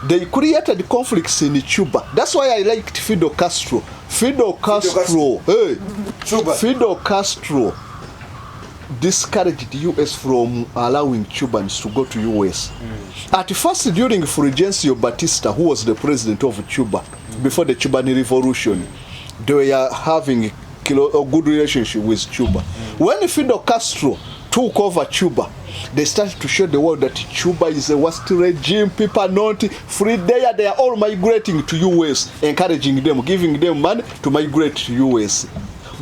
They created conflicts in Cuba. That's why I liked Fidel Castro. Fidel Castro discouraged the U.S. from allowing Cubans to go to U.S. At first, during Fulgencio Batista, who was the president of Cuba before the Cuban Revolution, they were having a good relationship with Cuba. When Fidel Castro took over Cuba, they started to show the world that Cuba is a worst regime. People are not free there. They are all migrating to U.S., encouraging them, giving them money to migrate to U.S.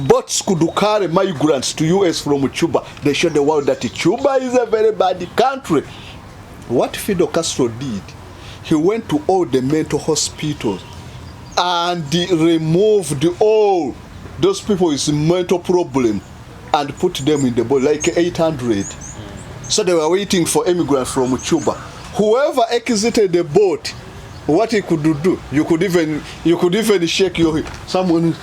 Boats could carry migrants to U.S. from Cuba. They showed the world that Cuba is a very bad country. What Fidel Castro did, he went to all the mental hospitals and removed all those people with mental problem and put them in the boat, like 800. So they were waiting for immigrants from Cuba. Whoever exited the boat, what he could do, you could even shake your someone.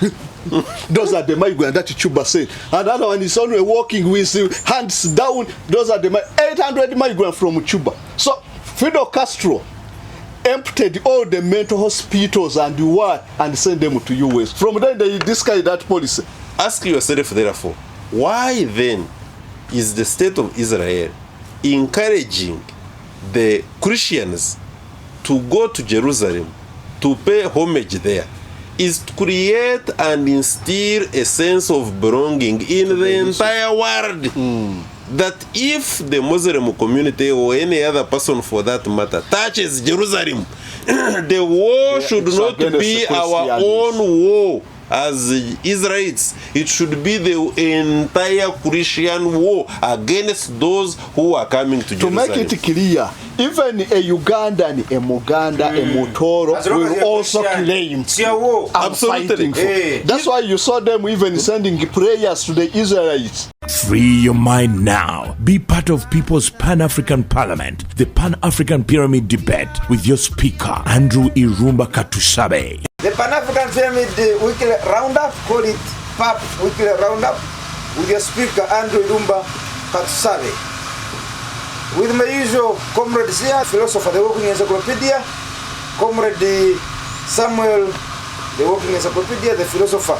Those are the migrants that Cuba said. Another one is only walking with hands down. Those are the 800 migrants from Cuba. So Fidel Castro emptied all the mental hospitals and what and sent them to US. From then they discarded that policy. Ask yourself therefore, why then is the state of Israel encouraging the Christians to go to Jerusalem to pay homage there? Is to create and instill a sense of belonging in the entire world. That if the Muslim community or any other person for that matter touches Jerusalem, the war should not be our own war as Israelites. It should be the entire Christian war against those who are coming to Jerusalem. To make it clear, even a Ugandan, a Muganda, a Mutoro will also claim absolutely. That's why you saw them even sending prayers to the Israelites. Free your mind now. Be part of People's Pan-African Parliament, the Pan-African Pyramid Debate with your speaker, Andrew Irumba Katusabe. The Pan-African Pyramid Weekly Roundup, call it PAP Weekly Roundup, with your speaker, Andrew Irumba Katusabe. With my usual comrades here, philosopher, the Walking Encyclopedia, comrade Samuel, the Walking Encyclopedia, the philosopher.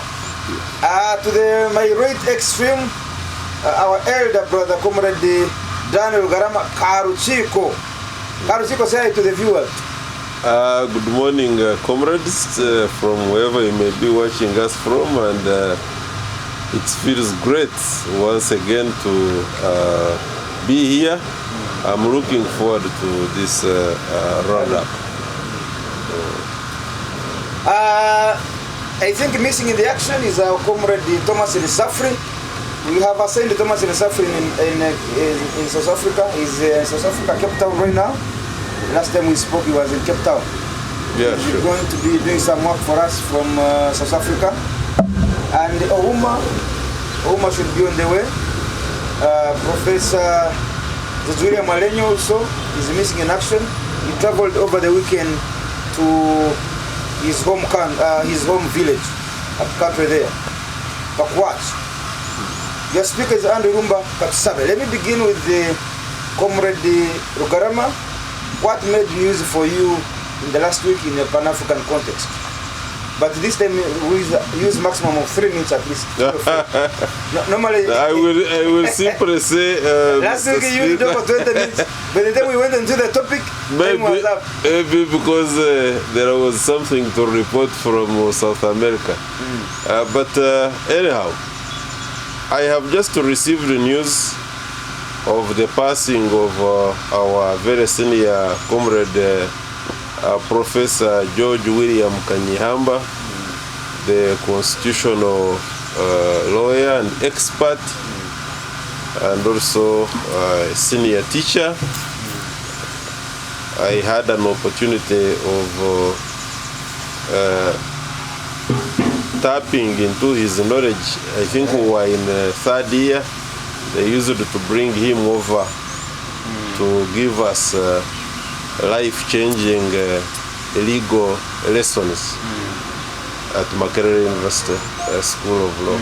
To my right extreme, our elder brother, comrade Daniel Garama Karuchiko. Karuchiko, say hi to the viewers. Good morning, comrades, from wherever you may be watching us from, and it feels great once again to be here. I'm looking forward to this roundup. I think missing in the action is our comrade Thomas Safri. We have assigned Thomas Safri in South Africa. He's in South Africa, Cape Town right now. Last time we spoke, he was in Cape Town. Yeah, He's sure. going to be doing some work for us from South Africa. And Ouma should be on the way. Professor William Malenyo also is missing in action. He traveled over the weekend to his home village, at country there, Pakwach. Your speaker is Andrew Irumba Katusabe. Let me begin with the comrade Rugarama. What made news for you in the last week in a Pan-African context? But this time we use maximum of 3 minutes at least. Normally, I will simply say. Last week you used over 20 minutes. By the time we went into the topic, time was up. Maybe because there was something to report from South America. But anyhow, I have just received the news of the passing of our very senior comrade, Professor George William Kanyihamba, the constitutional lawyer and expert, and also a senior teacher. I had an opportunity of tapping into his knowledge. I think we were in the 3rd year. They used to bring him over to give us life-changing legal lessons at Makerere University School of Law.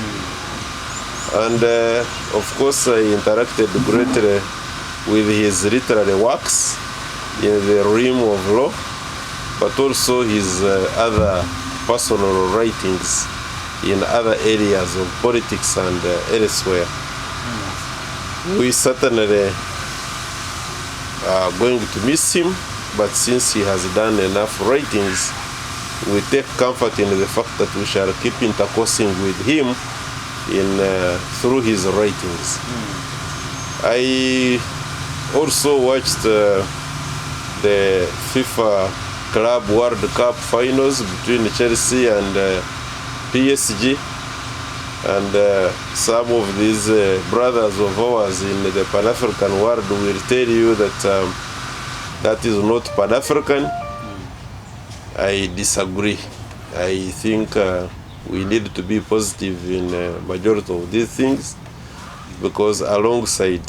And of course I interacted greatly with his literary works in the realm of law. but also his other personal writings in other areas of politics and elsewhere. We certainly are going to miss him, but since he has done enough writings, we take comfort in the fact that we shall keep intercoursing with him through his writings. I also watched the FIFA Club World Cup finals between Chelsea and PSG, and some of these brothers of ours in the Pan-African world will tell you that that is not Pan-African. I disagree. I think we need to be positive in majority of these things, because alongside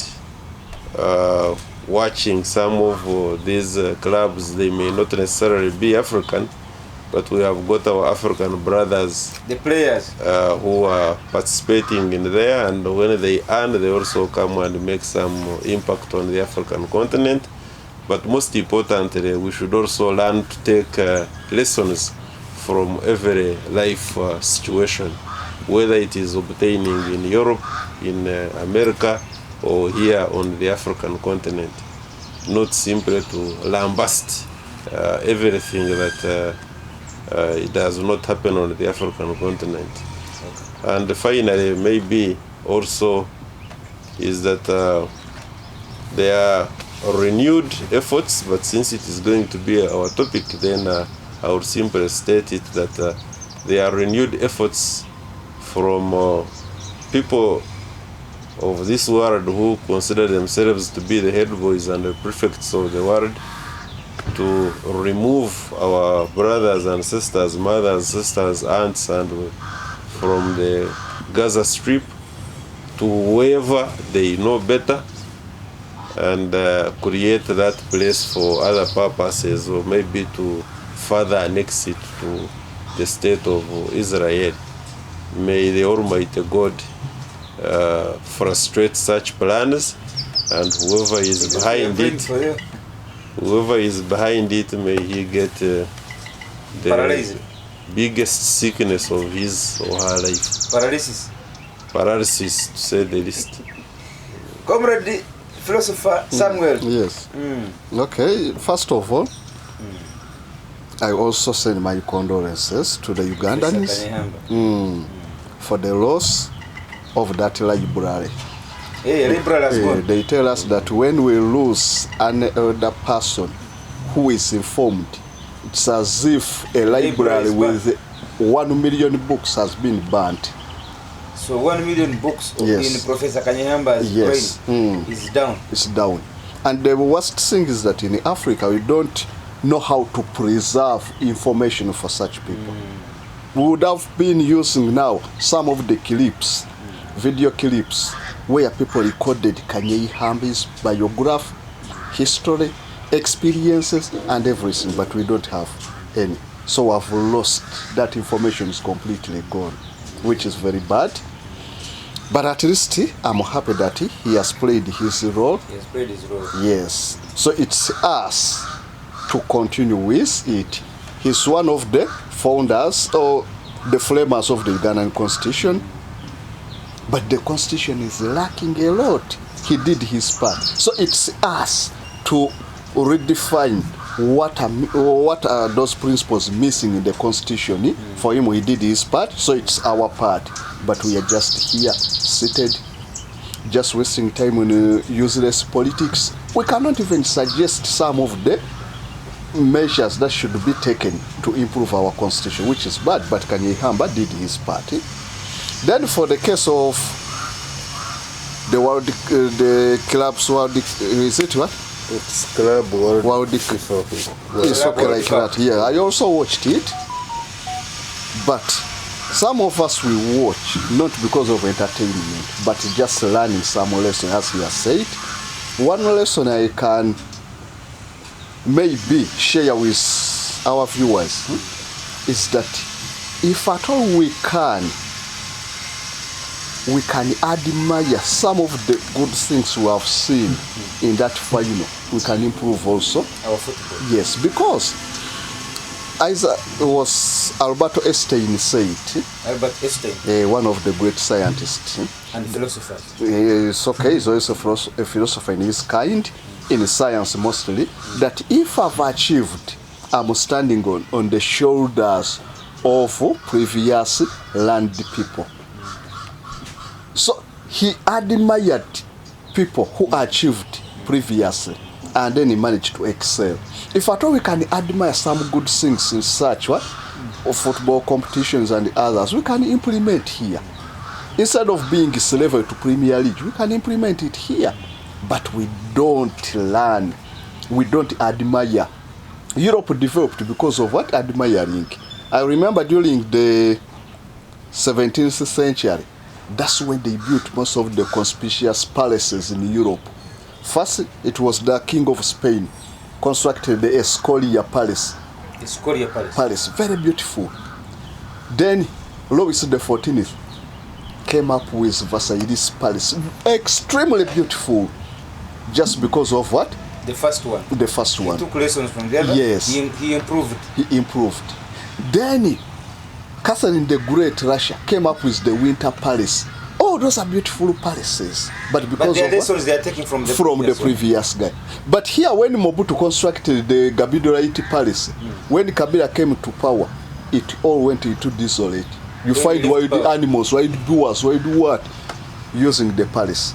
watching some of these clubs, they may not necessarily be African, but we have got our African brothers, the players, who are participating in there, and when they earn, they also come and make some impact on the African continent. But most importantly, we should also learn to take lessons from every life situation, whether it is obtaining in Europe, in America, or here on the African continent. Not simply to lambast everything that it does not happen on the African continent. Okay. And finally, maybe also is that there are renewed efforts, but since it is going to be our topic, then I would simply state it that there are renewed efforts from people of this world who consider themselves to be the head boys and the prefects of the world, to remove our brothers and sisters, mothers, sisters, aunts, and from the Gaza Strip to wherever they know better, and create that place for other purposes, or maybe to further annex it to the state of Israel. May the Almighty God frustrate such plans, and whoever is behind it, may he get the biggest sickness of his or her life. Paralysis, to say the least. Comrade philosopher Samuel. Yes. Okay, first of all, I also send my condolences to the Ugandans for the loss of that library. They tell us that when we lose an elder person who is informed, it's as if a library with 1 million books has been burnt. So 1 million books in Professor Kanyehamba's brain is down. It's down. And the worst thing is that in Africa, we don't know how to preserve information for such people. We would have been using now some of the clips, video clips, where people recorded Kanyehamba's biography, history, experiences, and everything, but we don't have any. So I've lost. That information is completely gone, which is very bad. But at least I'm happy that he has played his role. He has played his role. Yes. So it's us to continue with it. He's one of the founders or the framers of the Ugandan Constitution. But the Constitution is lacking a lot. He did his part. So it's us to redefine what are those principles missing in the Constitution. For him, he did his part, so it's our part. But we are just here, seated, just wasting time on useless politics. We cannot even suggest some of the measures that should be taken to improve our Constitution, which is bad, but Kanyehamba did his part. Then for the case of the club's world, is it what? It's Club World It's okay like that. Yeah, I also watched it, but some of us will watch not because of entertainment, but just learning some lesson, as you have said. One lesson I can maybe share with our viewers is that if at all we can admire some of the good things we have seen in that final. We can improve also our football. Yes, because Isaac was Alberto Einstein said, Albert Einstein one of the great scientists. and philosophers. It's okay, he's also a philosopher in his kind, in science mostly, that if I've achieved, I'm standing on the shoulders of previous land people. So he admired people who achieved previously and then he managed to excel. If at all we can admire some good things in such what of football competitions and others, we can implement here. Instead of being a slave to Premier League, we can implement it here. But we don't learn, we don't admire. Europe developed because of what? Admiring. I remember during the 17th century, that's when they built most of the conspicuous palaces in Europe. First, it was the King of Spain constructed the Escorial Palace. Escorial Palace. Palace, very beautiful. Then Louis XIV came up with Versailles Palace, extremely beautiful, just because of what? The first one. The first one. He took lessons from the other. Yes. He improved. He improved. Then Catherine the Great, Russia, came up with the Winter Palace. Oh, those are beautiful palaces. But because But the of lessons what? they are taking from the From the previous one. previous guy. But here, when Mobutu constructed the Gabidoraiti Palace, when Kabila came to power, it all went into disarray. You When find he left wild power. animals, wild boars, wild what, using the palace.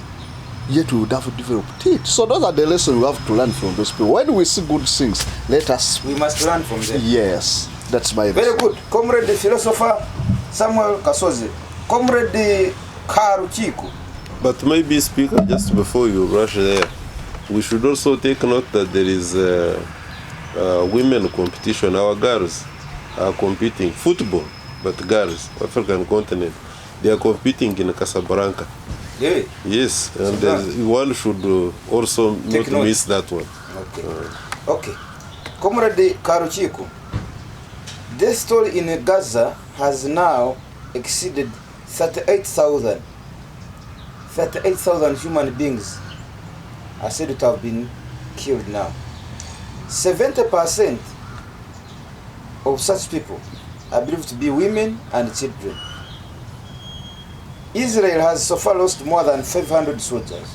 Yet we would have developed it. So those are the lessons we have to learn from those people. When we see good things, let us. We must learn from them. Yes, that's my Very lesson. good. Comrade the philosopher Samuel Kasozi. Comrade the Karuchiku. But maybe, Speaker, just before you rush there, we should also take note that there is women competition. Our girls are competing football, but girls, African continent, they are competing in Casablanca. Yeah. Yes, and Casablanca. one should also Take not note. miss that one. Okay. Okay. Comrade the Karuchiku. The story in Gaza has now exceeded 38,000. 38,000 human beings are said to have been killed now. 70% of such people are believed to be women and children. Israel has so far lost more than 500 soldiers.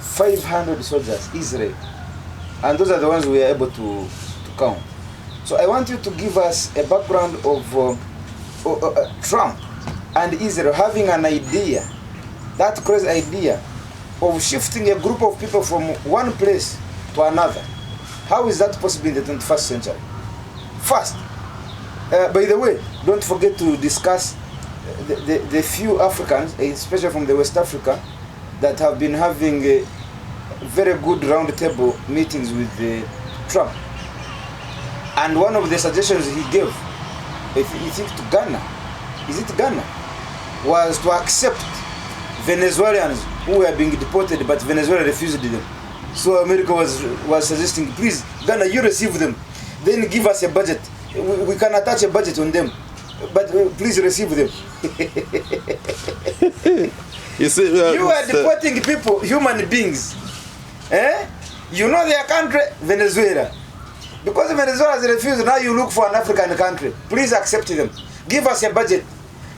500 soldiers, Israel. And those are the ones we are able to count. So I want you to give us a background of Trump and Israel having an idea, that crazy idea of shifting a group of people from one place to another. How is that possible in the 21st century? First, by the way, don't forget to discuss the few Africans, especially from the West Africa, that have been having very good round table meetings with Trump. And one of the suggestions he gave, if you think to Ghana, is it Ghana, was to accept Venezuelans who were being deported, but Venezuela refused them. So America was suggesting, please, Ghana, you receive them, then give us a budget. We can attach a budget on them, but please receive them. You see, You are deporting people, human beings. You know their country, Venezuela. Because Venezuela has refused, now you look for an African country. Please accept them. Give us a budget.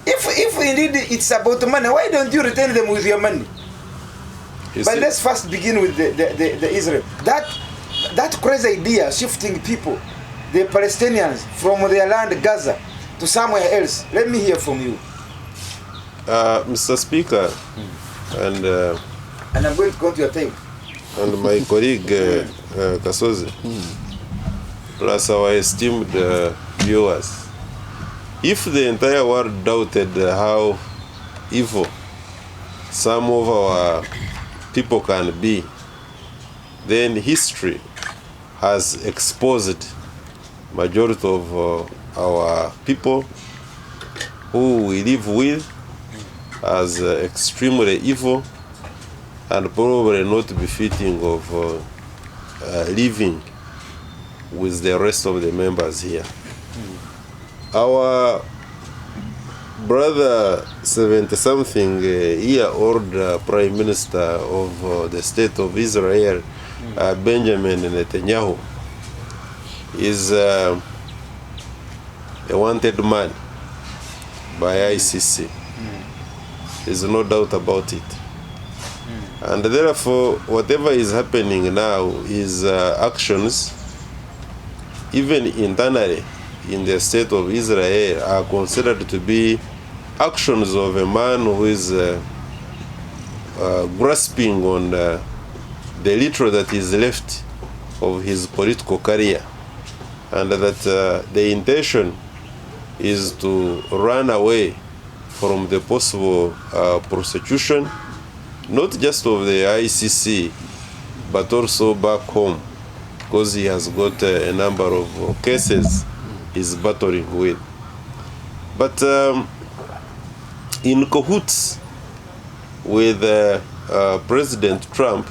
If indeed it's about money, why don't you return them with your money? But let's first begin with the Israel. That crazy idea, shifting people, the Palestinians, from their land, Gaza, to somewhere else. Let me hear from you. Mr. Speaker, and I'm going to go to your time. and my colleague Kasozi, plus our esteemed viewers, if the entire world doubted how evil some of our people can be, then history has exposed majority of our people who we live with as extremely evil and probably not befitting of living with the rest of the members here. Our brother 70-something year-old Prime Minister of the State of Israel, Benjamin Netanyahu, is a wanted man by ICC. There's no doubt about it. And therefore, whatever is happening now is actions, even internally in the state of Israel, are considered to be actions of a man who is grasping on the little that is left of his political career, and that the intention is to run away from the possible prosecution, not just of the ICC, but also back home, because he has got a number of cases he's battling with. But in cahoots with President Trump,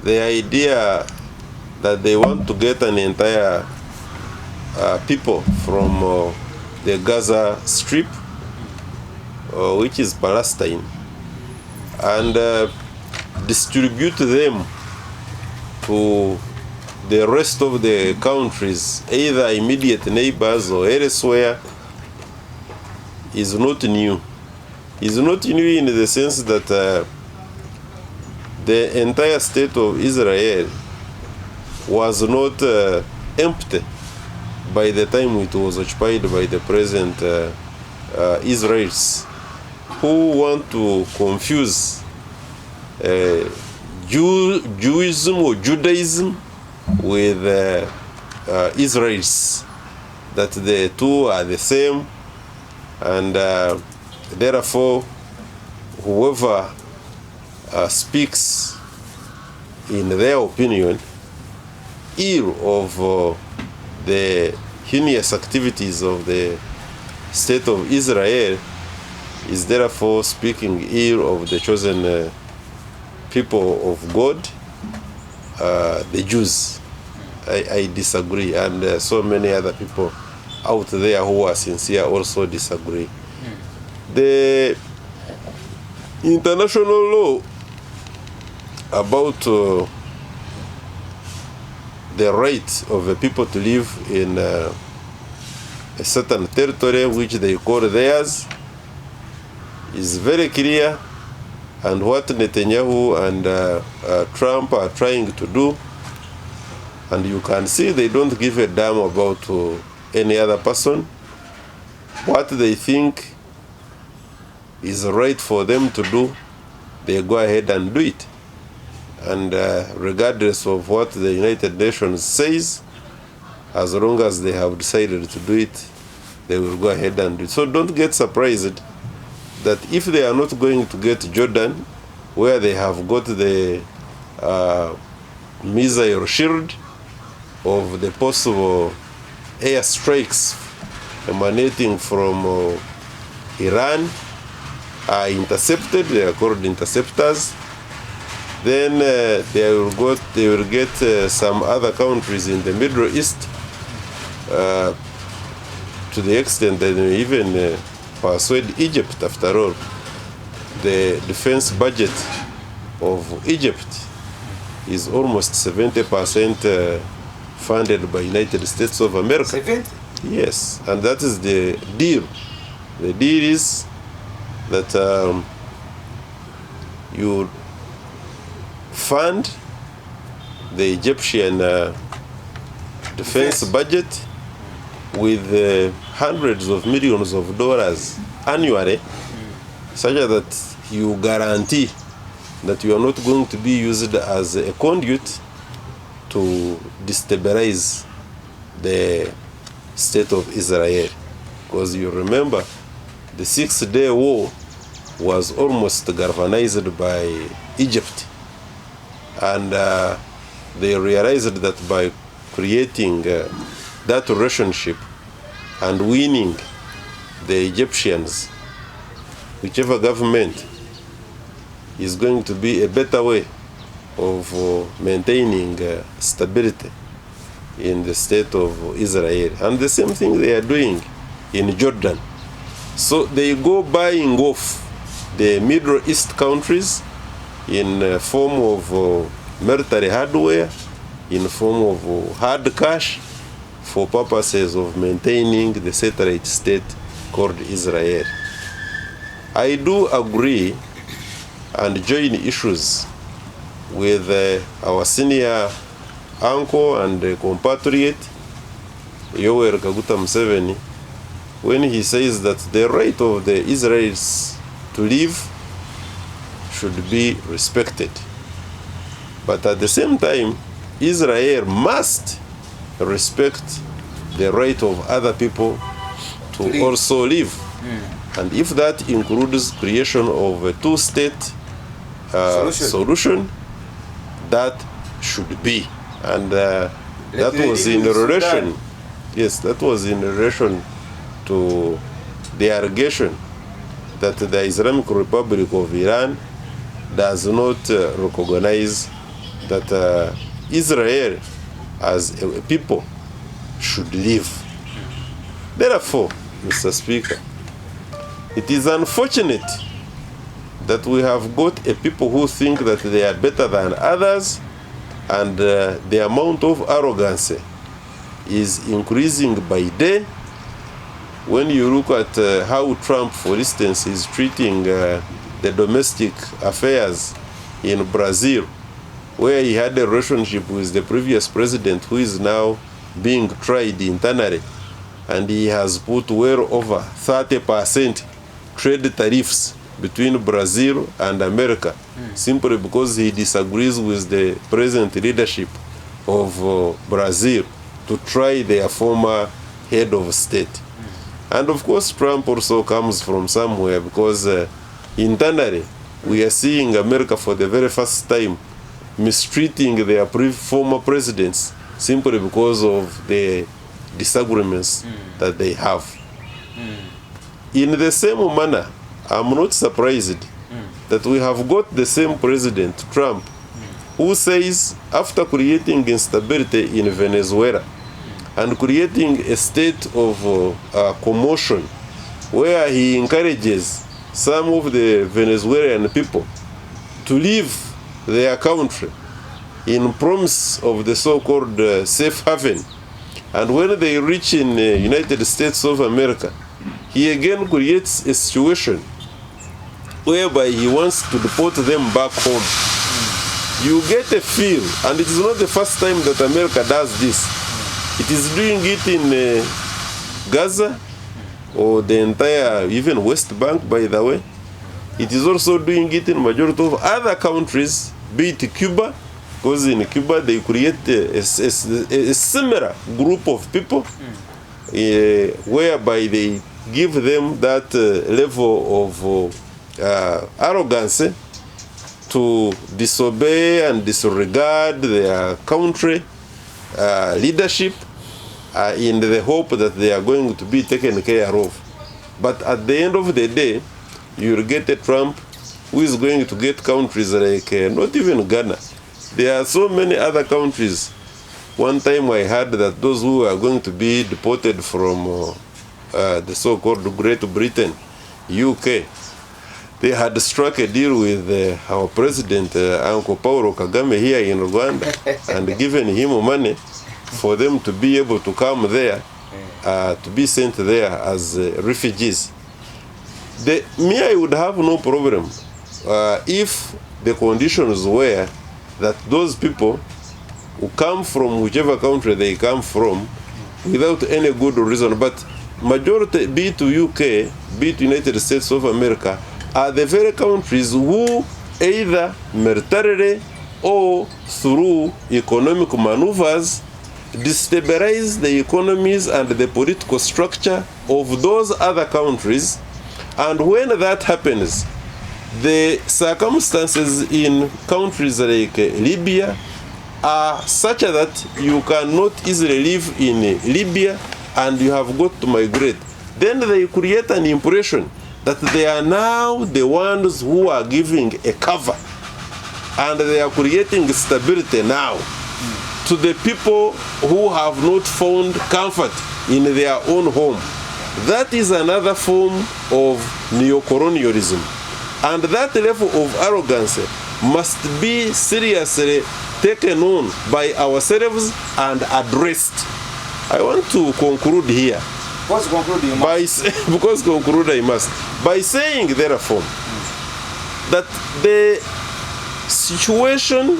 the idea that they want to get an entire people from the Gaza Strip, which is Palestine, and distribute them to the rest of the countries, either immediate neighbors or elsewhere, is not new. It's not new in the sense that the entire state of Israel was not empty by the time it was occupied by the present Israelis, who want to confuse Judaism or Judaism with Israelis, that the two are the same, and therefore whoever speaks in their opinion ill of the heinous activities of the state of Israel is therefore speaking ill of the chosen people of God, the Jews. I disagree, and so many other people out there who are sincere also disagree. The international law about the right of the people to live in a certain territory which they call theirs is very clear, and what Netanyahu and Trump are trying to do, and you can see they don't give a damn about any other person. What they think is right for them to do, they go ahead and do it. And regardless of what the United Nations says, as long as they have decided to do it, they will go ahead and do it. So don't get surprised that if they are not going to get Jordan, where they have got the missile shield of the possible airstrikes emanating from Iran, are intercepted, they are called interceptors, then they will get some other countries in the Middle East, to the extent that they even persuade Egypt. After all, the defense budget of Egypt is almost 70% funded by United States of America. 70? Yes, and that is the deal. The deal is that you fund the Egyptian defense budget with hundreds of millions of dollars annually, such that you guarantee that you are not going to be used as a conduit to destabilize the state of Israel. Because you remember, the 6-day war was almost galvanized by Egypt. And they realized that by creating that relationship and winning the Egyptians, whichever government is going to be a better way of maintaining stability in the state of Israel. And the same thing they are doing in Jordan. So they go buying off the Middle East countries in form of military hardware in form of hard cash for purposes of maintaining the satellite state called Israel. I do agree and join issues with our senior uncle and compatriot Yoweri Kaguta Museveni when he says that the right of the Israelis to live should be respected. But at the same time, Israel must respect the right of other people to also live. And if that includes creation of a two-state solution, that should be. And that was in relation, yes, that was in relation to the allegation that the Islamic Republic of Iran does not recognize that Israel as a people should live. Therefore, Mr. Speaker, it is unfortunate that we have got a people who think that they are better than others, and the amount of arrogance is increasing by day. When you look at how Trump, for instance, is treating the domestic affairs in Brazil, where he had a relationship with the previous president who is now being tried internally, and he has put well over 30% trade tariffs between Brazil and America, simply because he disagrees with the present leadership of Brazil to try their former head of state. And of course, Trump also comes from somewhere, because internally we are seeing America for the very first time mistreating their former presidents simply because of the disagreements that they have. In the same manner, I'm not surprised that we have got the same president, Trump, who says, after creating instability in Venezuela and creating a state of commotion where he encourages some of the Venezuelan people to leave their country in promise of the so-called safe haven, and when they reach in the United States of America, he again creates a situation whereby he wants to deport them back home. You get a feel, and it is not the first time that America does this. It is doing it in Gaza, or the entire, even West Bank, by the way. It is also doing it in majority of other countries, be it Cuba, because in Cuba they create a similar group of people whereby they give them that level of arrogance to disobey and disregard their country leadership in the hope that they are going to be taken care of. But at the end of the day, you will get a Trump who is going to get countries like not even Ghana. There are so many other countries. One time I heard that those who are going to be deported from the so-called Great Britain, UK, they had struck a deal with our president, Uncle Paulo Kagame, here in Rwanda, and given him money for them to be able to come there, to be sent there as refugees. I would have no problem if the conditions were that those people who come from whichever country they come from without any good reason, but majority, be it UK, be it United States of America, are the very countries who either militarily or through economic maneuvers destabilize the economies and the political structure of those other countries. And when that happens, the circumstances in countries like Libya are such that you cannot easily live in Libya and you have got to migrate. Then they create an impression that they are now the ones who are giving a cover, and they are creating stability now to the people who have not found comfort in their own home. That is another form of neocolonialism. And that level of arrogance must be seriously taken on by ourselves and addressed. I want to conclude here. What's conclude you must? Because conclude I must. By saying, therefore, that the situation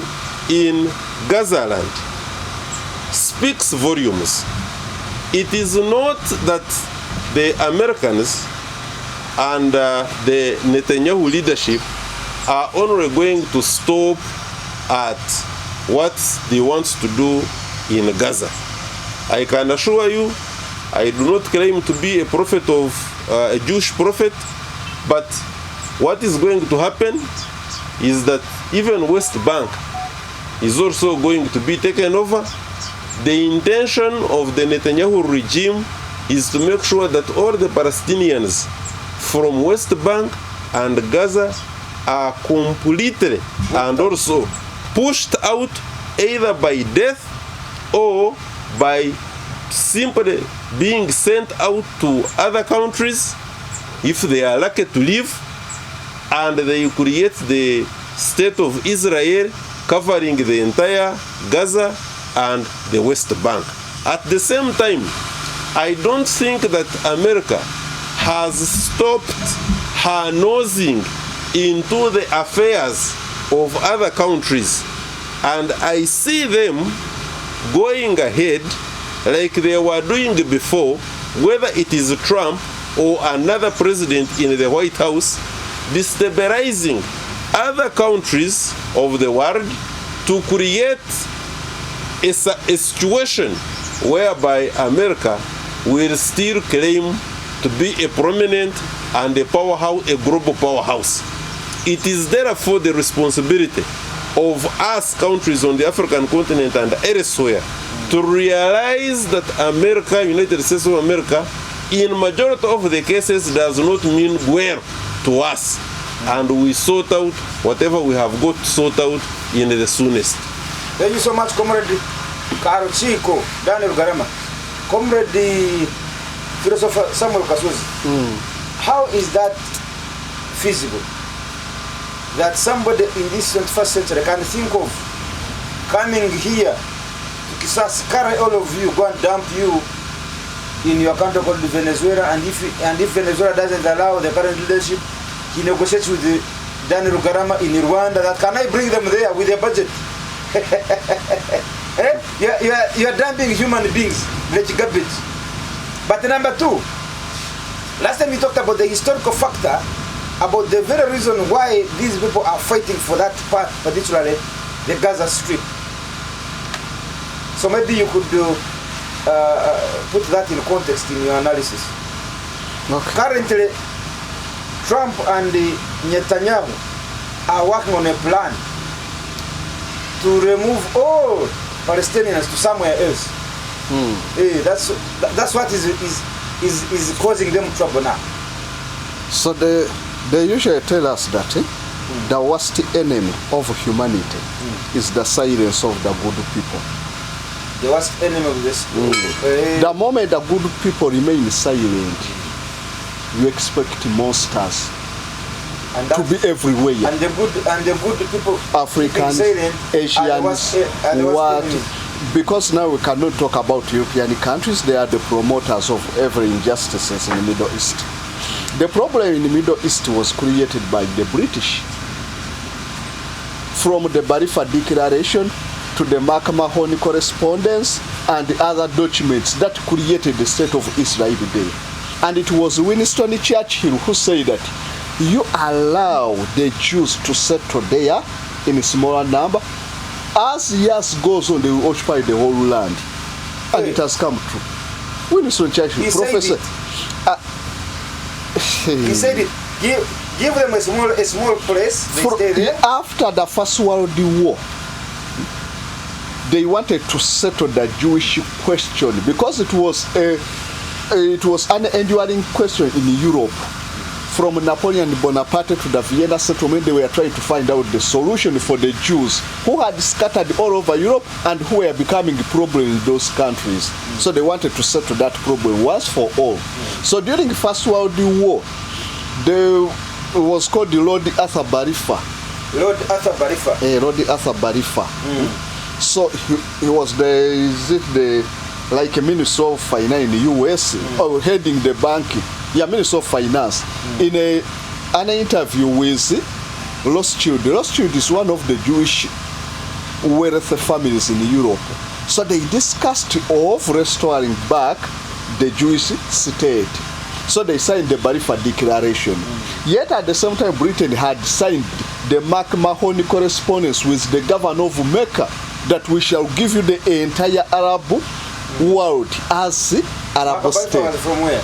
in Gaza land speaks volumes. It is not that the Americans and the Netanyahu leadership are only going to stop at what they want to do in Gaza. I can assure you, I do not claim to be a prophet of a Jewish prophet, but what is going to happen is that even West Bank is also going to be taken over. The intention of the Netanyahu regime is to make sure that all the Palestinians from West Bank and Gaza are completely and also pushed out either by death or by simply being sent out to other countries if they are lucky to live, and they create the state of Israel covering the entire Gaza and the West Bank. At the same time, I don't think that America has stopped her nosing into the affairs of other countries, and I see them going ahead like they were doing before, whether it is Trump or another president in the White House, destabilizing other countries of the world to create a situation whereby America will still claim to be a prominent and a powerhouse, a global powerhouse. It is therefore the responsibility of us countries on the African continent and elsewhere to realize that America, United States of America, in majority of the cases does not mean well to us, and we sort out whatever we have got to sort out in the soonest. Thank you so much, Comrade Caro Chico, Daniel Garama. Comrade philosopher Samuel Kasuzi. How is that feasible? That somebody in this 21st century can think of coming here to Kisas, carry all of you, go and dump you in your country called Venezuela, and if Venezuela doesn't allow the current leadership, he negotiates with Daniel Garama in Rwanda. That can I bring them there with a budget? You are dumping human beings like garbage. But number two, last time we talked about the historical factor, about the very reason why these people are fighting for that part, particularly the Gaza Strip. So maybe you could put that in context in your analysis. Okay. Currently, Trump and Netanyahu are working on a plan to remove all Palestinians to somewhere else. That's what is causing them trouble now. So they usually tell us that the worst enemy of humanity is the silence of the good people. The worst enemy of this. The moment the good people remain silent, you expect monsters to be everywhere. And the good people, Africans, Asians, what? Because now we cannot talk about European countries. They are the promoters of every injustices in the Middle East. The problem in the Middle East was created by the British. From the Balfour Declaration to the Mahoney correspondence and the other documents that created the state of Israel today. And it was Winston Churchill who said that you allow the Jews to settle there in a smaller number. As years goes on, they will occupy the whole land. And it has come true. Winston Churchill, he professor. He said it. Give them a small place. They stay there. After the First World War, they wanted to settle the Jewish question because it was an enduring question in Europe. From Napoleon Bonaparte to the Vienna settlement, they were trying to find out the solution for the Jews who had scattered all over Europe and who were becoming a problem in those countries. So they wanted to settle that problem once for all. So during the First World War, there was called the Lord Arthur Balfour. Lord Arthur Balfour. Lord Arthur Balfour. So he was like a Minister of Finance in the US, or heading the banking. Yeah, Minister of Finance. In an interview with Rothschild. Rothschild is one of the Jewish wealthy families in Europe. So they discussed of restoring back the Jewish state. So they signed the Balfour Declaration. Yet at the same time, Britain had signed the Mahoney correspondence with the governor of Mecca that we shall give you the entire Arab world as Arab state. Balfour was from where?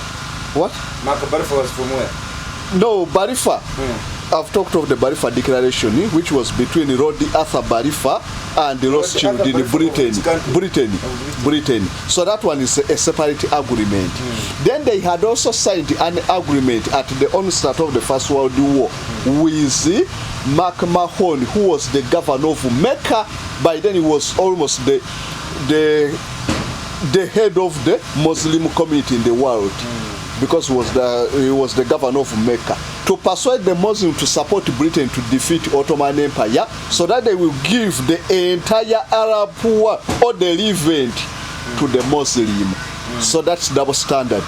What? Balfour was from where? No, Balfour. I've talked of the Balfour Declaration, which was between Lord Arthur Balfour and the Rothschild in Britain. So that one is a separate agreement. Then they had also signed an agreement at the onset of the First World War with Mark Mahon, who was the governor of Mecca. By then he was almost the head of the Muslim community in the world. Because he was the governor of Mecca, to persuade the Muslims to support Britain to defeat Ottoman Empire, so that they will give the entire Arab world or the Levant to the Muslim. So that's double standard.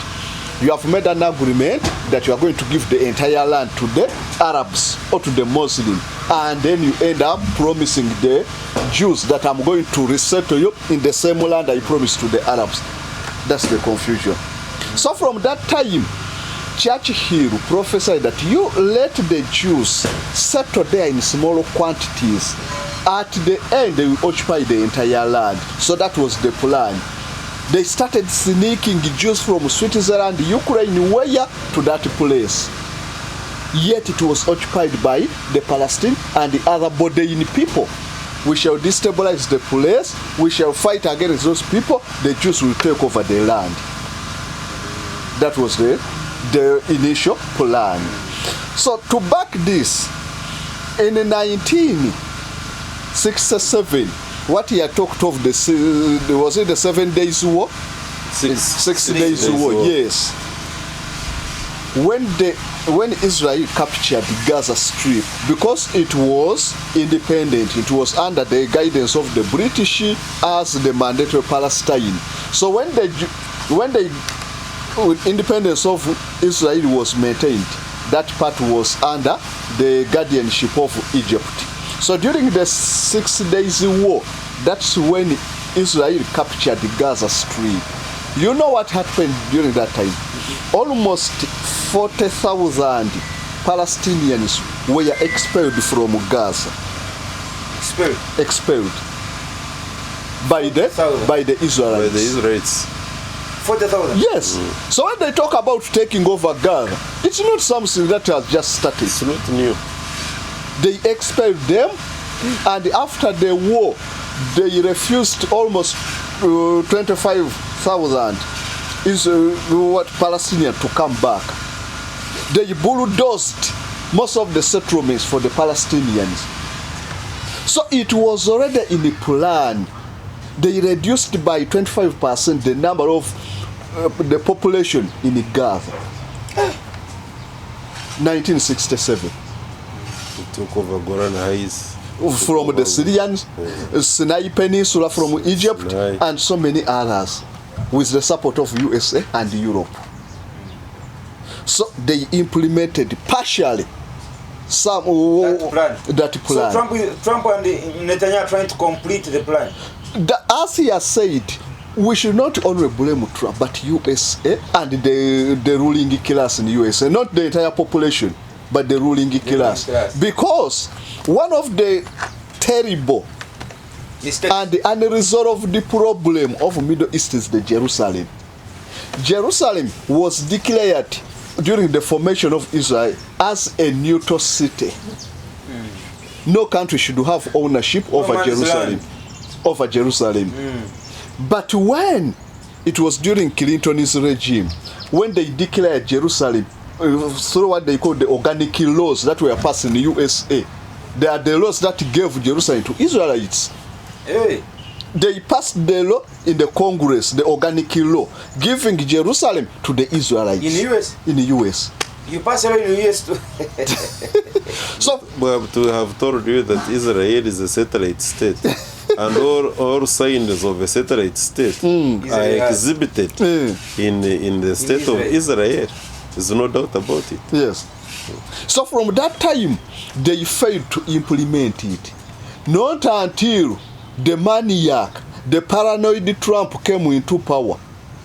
You have made an agreement that you are going to give the entire land to the Arabs or to the Muslim, and then you end up promising the Jews that I'm going to resettle you in the same land I promised to the Arabs. That's the confusion. So from that time, Churchill prophesied that you let the Jews settle there in small quantities. At the end, they will occupy the entire land. So that was the plan. They started sneaking Jews from Switzerland, Ukraine, where to that place. Yet it was occupied by the Palestinians and the other Bodean people. We shall destabilize the place. We shall fight against those people. The Jews will take over the land. That was the initial plan. So to back this, in 1967, what he had talked of, was it the 7 days war? Six days war, yes. When Israel captured Gaza Strip, because it was independent, it was under the guidance of the British as the mandatory Palestine. So when the independence of Israel was maintained, that part was under the guardianship of Egypt. So during the 6 days war, that's when Israel captured the Gaza Strip. You know what happened during that time? Almost 40,000 Palestinians were expelled from Gaza. Expelled by the Israelis. By the Israelites. 40,000? Yes. So when they talk about taking over Gaza, it's not something that has just started. It's not new. They expelled them, and after the war, they refused almost 25,000 Palestinians to come back. They bulldozed most of the settlements for the Palestinians. So it was already in the plan. They reduced by 25% the number of the population in Gaza. 1967. They took over Golan Heights. From the Syrians, Sinai Peninsula from Egypt, and so many others, with the support of USA and Europe. So they implemented partially that plan. So Trump and Netanyahu are trying to complete the plan. As he has said, we should not only blame Trump, but USA and the ruling class in the USA, not the entire population, but the ruling class. Because one of the terrible and the unresolved problem of Middle East is the Jerusalem. Jerusalem was declared during the formation of Israel as a neutral city. No country should have ownership over Jerusalem. But when it was during Clinton's regime, when they declared Jerusalem through what they call the organic laws that were passed in the USA, they are the laws that gave Jerusalem to Israelites. Hey. They passed the law in the Congress, the organic law, giving Jerusalem to the Israelites. In the US? In the US. You pass it in the US too. So we have to have told you that Israel is a satellite state. and all signs of a satellite state are exhibited in the state of Israel. There's no doubt about it. Yes. So from that time, they failed to implement it. Not until the maniac, the paranoid Trump came into power.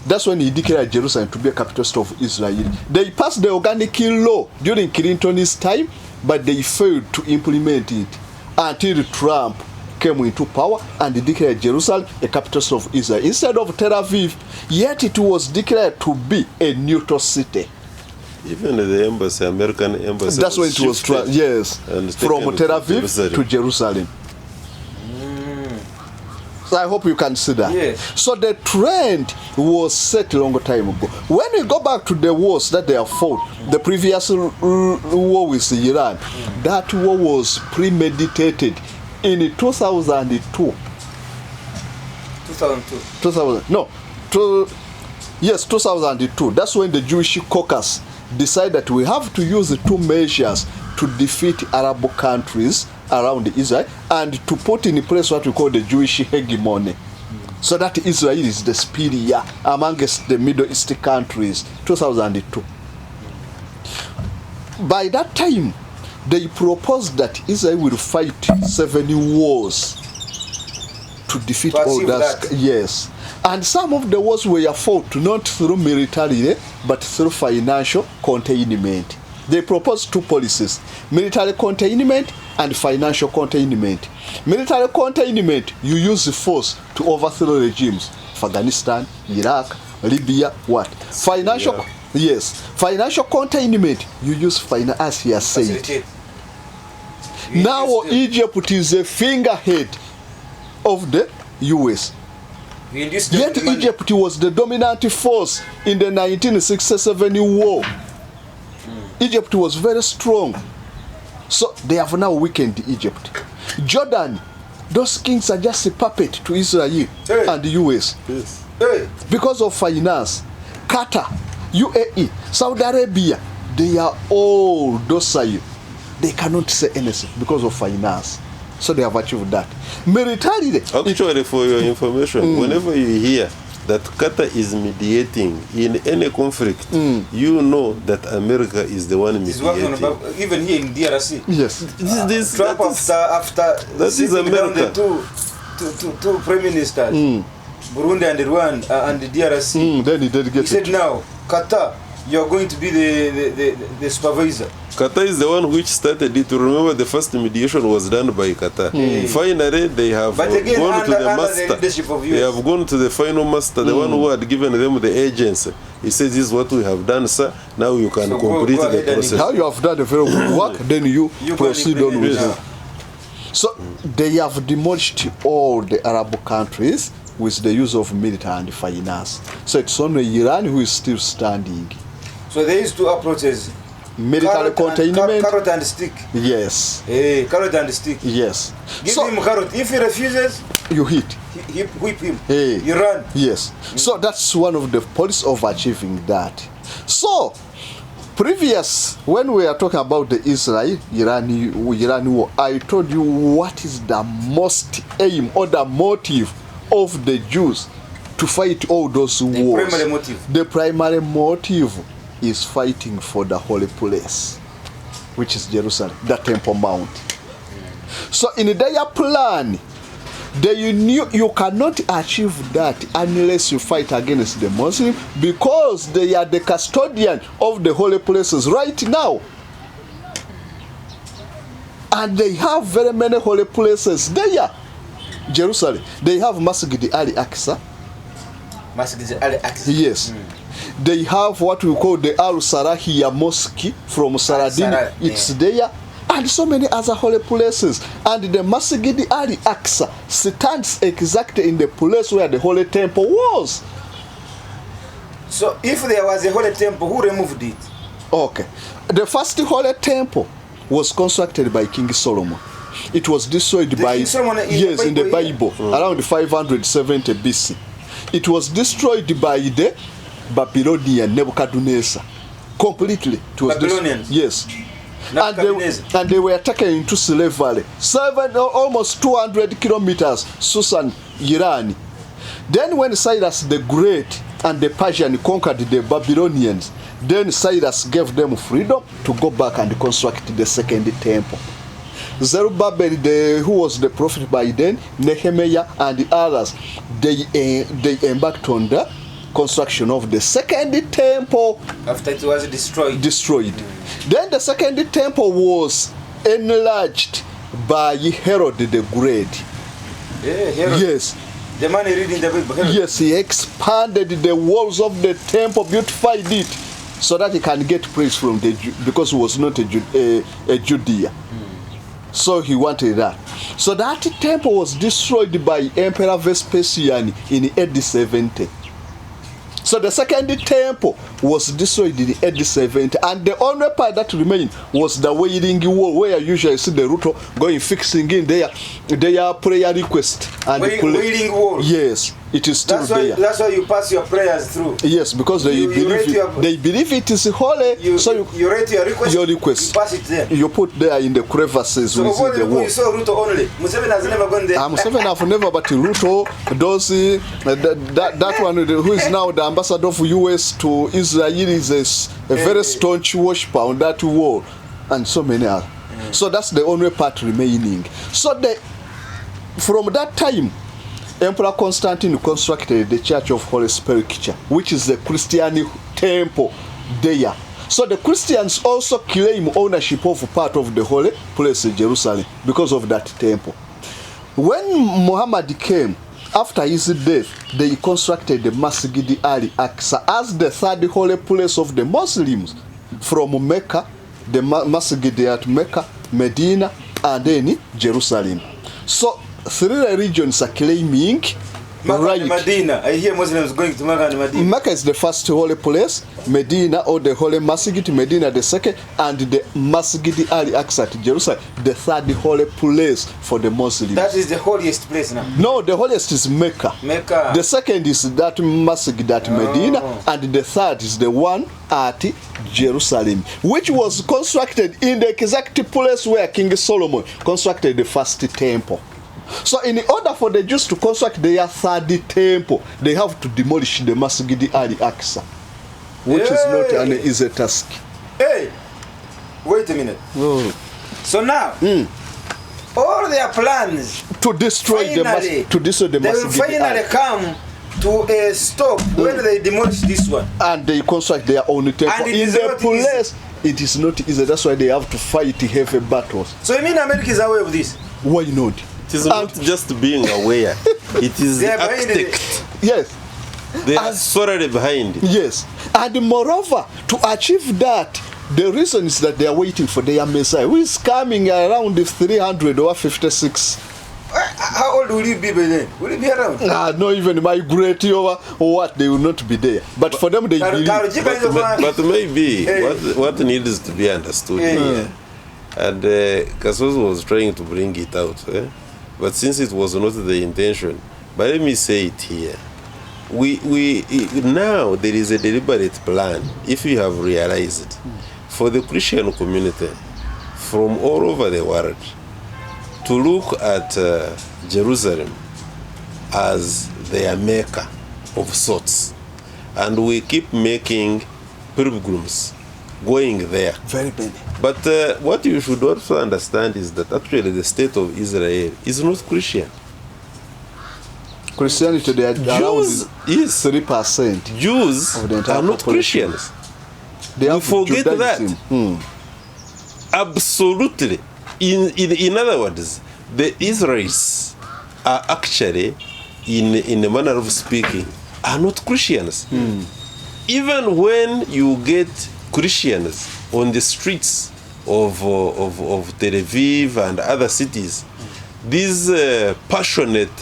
That's when he declared Jerusalem to be a capital city of Israel. They passed the organic law during Clinton's time, but they failed to implement it until Trump came into power and declared Jerusalem a capital city of Israel instead of Tel Aviv. Yet it was declared to be a neutral city. Even the embassy, American embassy. That's when it was yes, from Tel Aviv to Jerusalem. So I hope you can see that. Yes. So the trend was set a long time ago. When we go back to the wars that they have fought, the previous war with Iran, that war was premeditated in 2002. 2002. That's when the Jewish caucus decided that we have to use the two measures to defeat Arab countries around Israel and to put in place what we call the Jewish hegemony, so that Israel is the superior amongst the Middle East countries. 2002. By that time, they proposed that Israel will fight 7 wars to defeat all that. Yes. And some of the wars were fought not through military but through financial containment. They proposed 2 policies: military containment and financial containment. Military containment, you use the force to overthrow regimes. Afghanistan, Iraq, Libya, what? Financial, yes. Financial containment, you use finance, as he has said. Now Egypt is a figurehead of the US. Yet Egypt was the dominant force in the 1967 war. Egypt was very strong. So they have now weakened Egypt. Jordan, those kings are just a puppet to Israel and the US. Yes. Because of finance. Qatar, UAE, Saudi Arabia, they are all docile. They cannot say anything because of finance. So they have achieved that. Militarily, actually, for your information, whenever you hear that Qatar is mediating in any conflict, you know that America is the one mediating. Even here in DRC. Yes. Trump after that is America. The two prime ministers, Burundi and Rwanda and the DRC. Then he said, now, Qatar, you are going to be the supervisor. Qatar is the one which started it. Remember, the first mediation was done by Qatar. Finally, they have gone to the master. They have gone to the final master, the one who had given them the agency. He says, "This is what we have done, sir. Now you can complete the process." How you have done a very good work, then you proceed on with it. So they have demolished all the Arab countries with the use of military and finance. So it's only Iran who is still standing. So there is 2 approaches. Military containment. Carrot and stick. Yes. Carrot and stick. Yes. Give him carrot. If he refuses, you hit. Whip him. You run. Yes. So that's one of the policies of achieving that. So previous, when we are talking about the Israel-Iran war, I told you what is the most aim or the motive of the Jews to fight all those wars. Primary motive. The primary motive is fighting for the holy place, which is Jerusalem, the Temple Mount. So in their plan, they knew you cannot achieve that unless you fight against the Muslims, because they are the custodian of the holy places right now. And they have very many holy places there. Jerusalem, they have Masjid al-Aqsa. Masjid al-Aqsa. Yes. They have what we call the Al-Sarahiyya Mosque from Saladin. It's there. And so many other holy places. And the Masjid al-Aqsa stands exactly in the place where the holy temple was. So if there was a holy temple, who removed it? Okay. The first holy temple was constructed by King Solomon. It was destroyed by in the Bible around 570 BC. It was destroyed by the Babylonian Nebuchadnezzar completely. It was Babylonians? Yes. and they were taken into slavery. Almost 200 kilometers, Susan, Iran. Then when Cyrus the Great and the Persian conquered the Babylonians, then Cyrus gave them freedom to go back and construct the second temple. Zerubbabel, who was the prophet by then, Nehemiah and the others, they embarked on the construction of the second temple. After it was destroyed. Then the second temple was enlarged by Herod the Great. Yeah, Herod. Yes. The man reading the Bible. Herod. Yes, he expanded the walls of the temple, beautified it, so that he can get praise from because he was not a Judea. So he wanted that. So that temple was destroyed by Emperor Vespasian in AD 70. So the second temple was destroyed in AD 70, and the only part that remained was the Wailing Wall, where you usually see the Ruto going fixing in their prayer request. And Wailing Wall. Yes, it is still there. That's why you pass your prayers through. Yes, because they believe it is holy. So you write your request. You pass it there. You put there in the crevices within the wall. You saw Ruto only. Museveni has never gone there. Museveni have never, but Ruto, Dosi, that one who is now the ambassador of US to Israel is a very staunch worshiper on that wall, and so many others. So that's the only part remaining. So from that time, Emperor Constantine constructed the Church of Holy Sepulchre, which is the Christian temple there. So the Christians also claim ownership of part of the holy place in Jerusalem because of that temple. When Muhammad came, after his death, they constructed the Masjid al-Aqsa as the third holy place of the Muslims, from Mecca, the Masjid at Mecca, Medina, and then Jerusalem. So 3 religions are claiming right. Medina. I hear Muslims going to Mecca and Medina. Mecca is the first holy place, Medina, or the holy Masjid, Medina the second, and the Masjid al-Aqsa at Jerusalem, the third holy place for the Muslims. That is the holiest place now? No, the holiest is Mecca. Mecca. The second is that Masjid at Medina, and the third is the one at Jerusalem, which was constructed in the exact place where King Solomon constructed the first temple. So in order for the Jews to construct their third temple, they have to demolish the Masjid al-Aqsa, which is not an easy task. Hey, wait a minute. Oh. So now, all their plans to destroy the Masjid they will finally come to a stop when they demolish this one. And they construct their own temple in the place. It is not easy. That's why they have to fight heavy battles. So you mean America is aware of this? Why not? It is not just being aware. It is the architect. Yes. They are solely behind it. Yes. And moreover, to achieve that, the reason is that they are waiting for their Messiah, who is coming around 300 or 56. How old will you be by then? Will you be around? Not even migrate or what, they will not be there. But for them, they believe. But maybe what needs to be understood here, and Kasozo was trying to bring it out, but since it was not the intention, but let me say it here. We now there is a deliberate plan, if you have realized, for the Christian community from all over the world to look at Jerusalem as their Mecca of sorts, and we keep making pilgrims going there. Very many. But what you should also understand is that actually the state of Israel is not Christian. Christianity, they are Jews, is 3%. Jews are not Christians. They have forget Judaism. That. Absolutely. In other words, the Israelis are actually, in a manner of speaking, are not Christians. Even when you get Christians on the streets of Tel Aviv and other cities, these passionate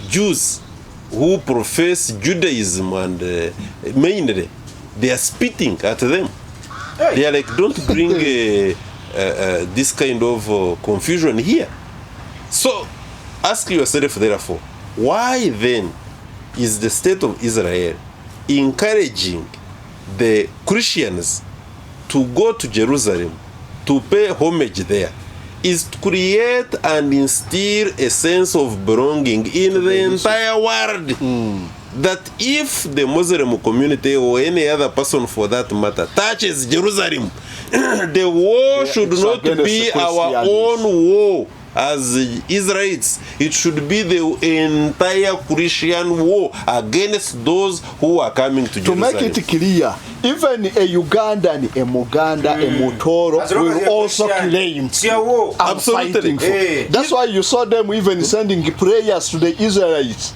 Jews who profess Judaism and mainly they are spitting at them. They are like, don't bring this kind of confusion here. So ask yourself therefore, why then is the state of Israel encouraging the Christians to go to Jerusalem to pay homage there is to create and instill a sense of belonging in the entire world. That if the Muslim community or any other person for that matter touches Jerusalem, the war should not be our own war as Israelites. It should be the entire Christian war against those who are coming to Jerusalem. To make it clear, even a Ugandan, a Muganda, a Mutoro will also claim I'm fighting for. That's why you saw them even sending prayers to the Israelites.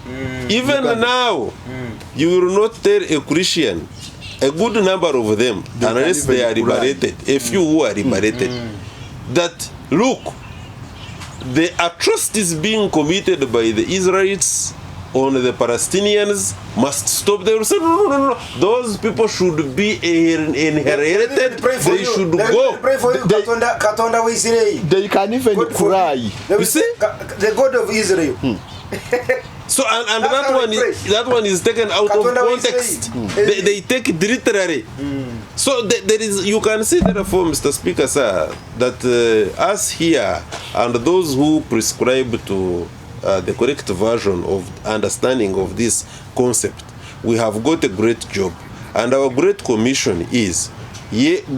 Even now, you will not tell a Christian, a good number of them, unless they are liberated, a few who are liberated, that look, the atrocities being committed by the Israelites on the Palestinians must stop. They will say, no. Those people should be inherited. They should go. They can even cry. You see? The God of Israel. So and that one is taken out of context. They take it literally. So there is, you can see therefore, Mr. Speaker, sir, that us here and those who prescribe to the correct version of understanding of this concept, we have got a great job. And our great commission is,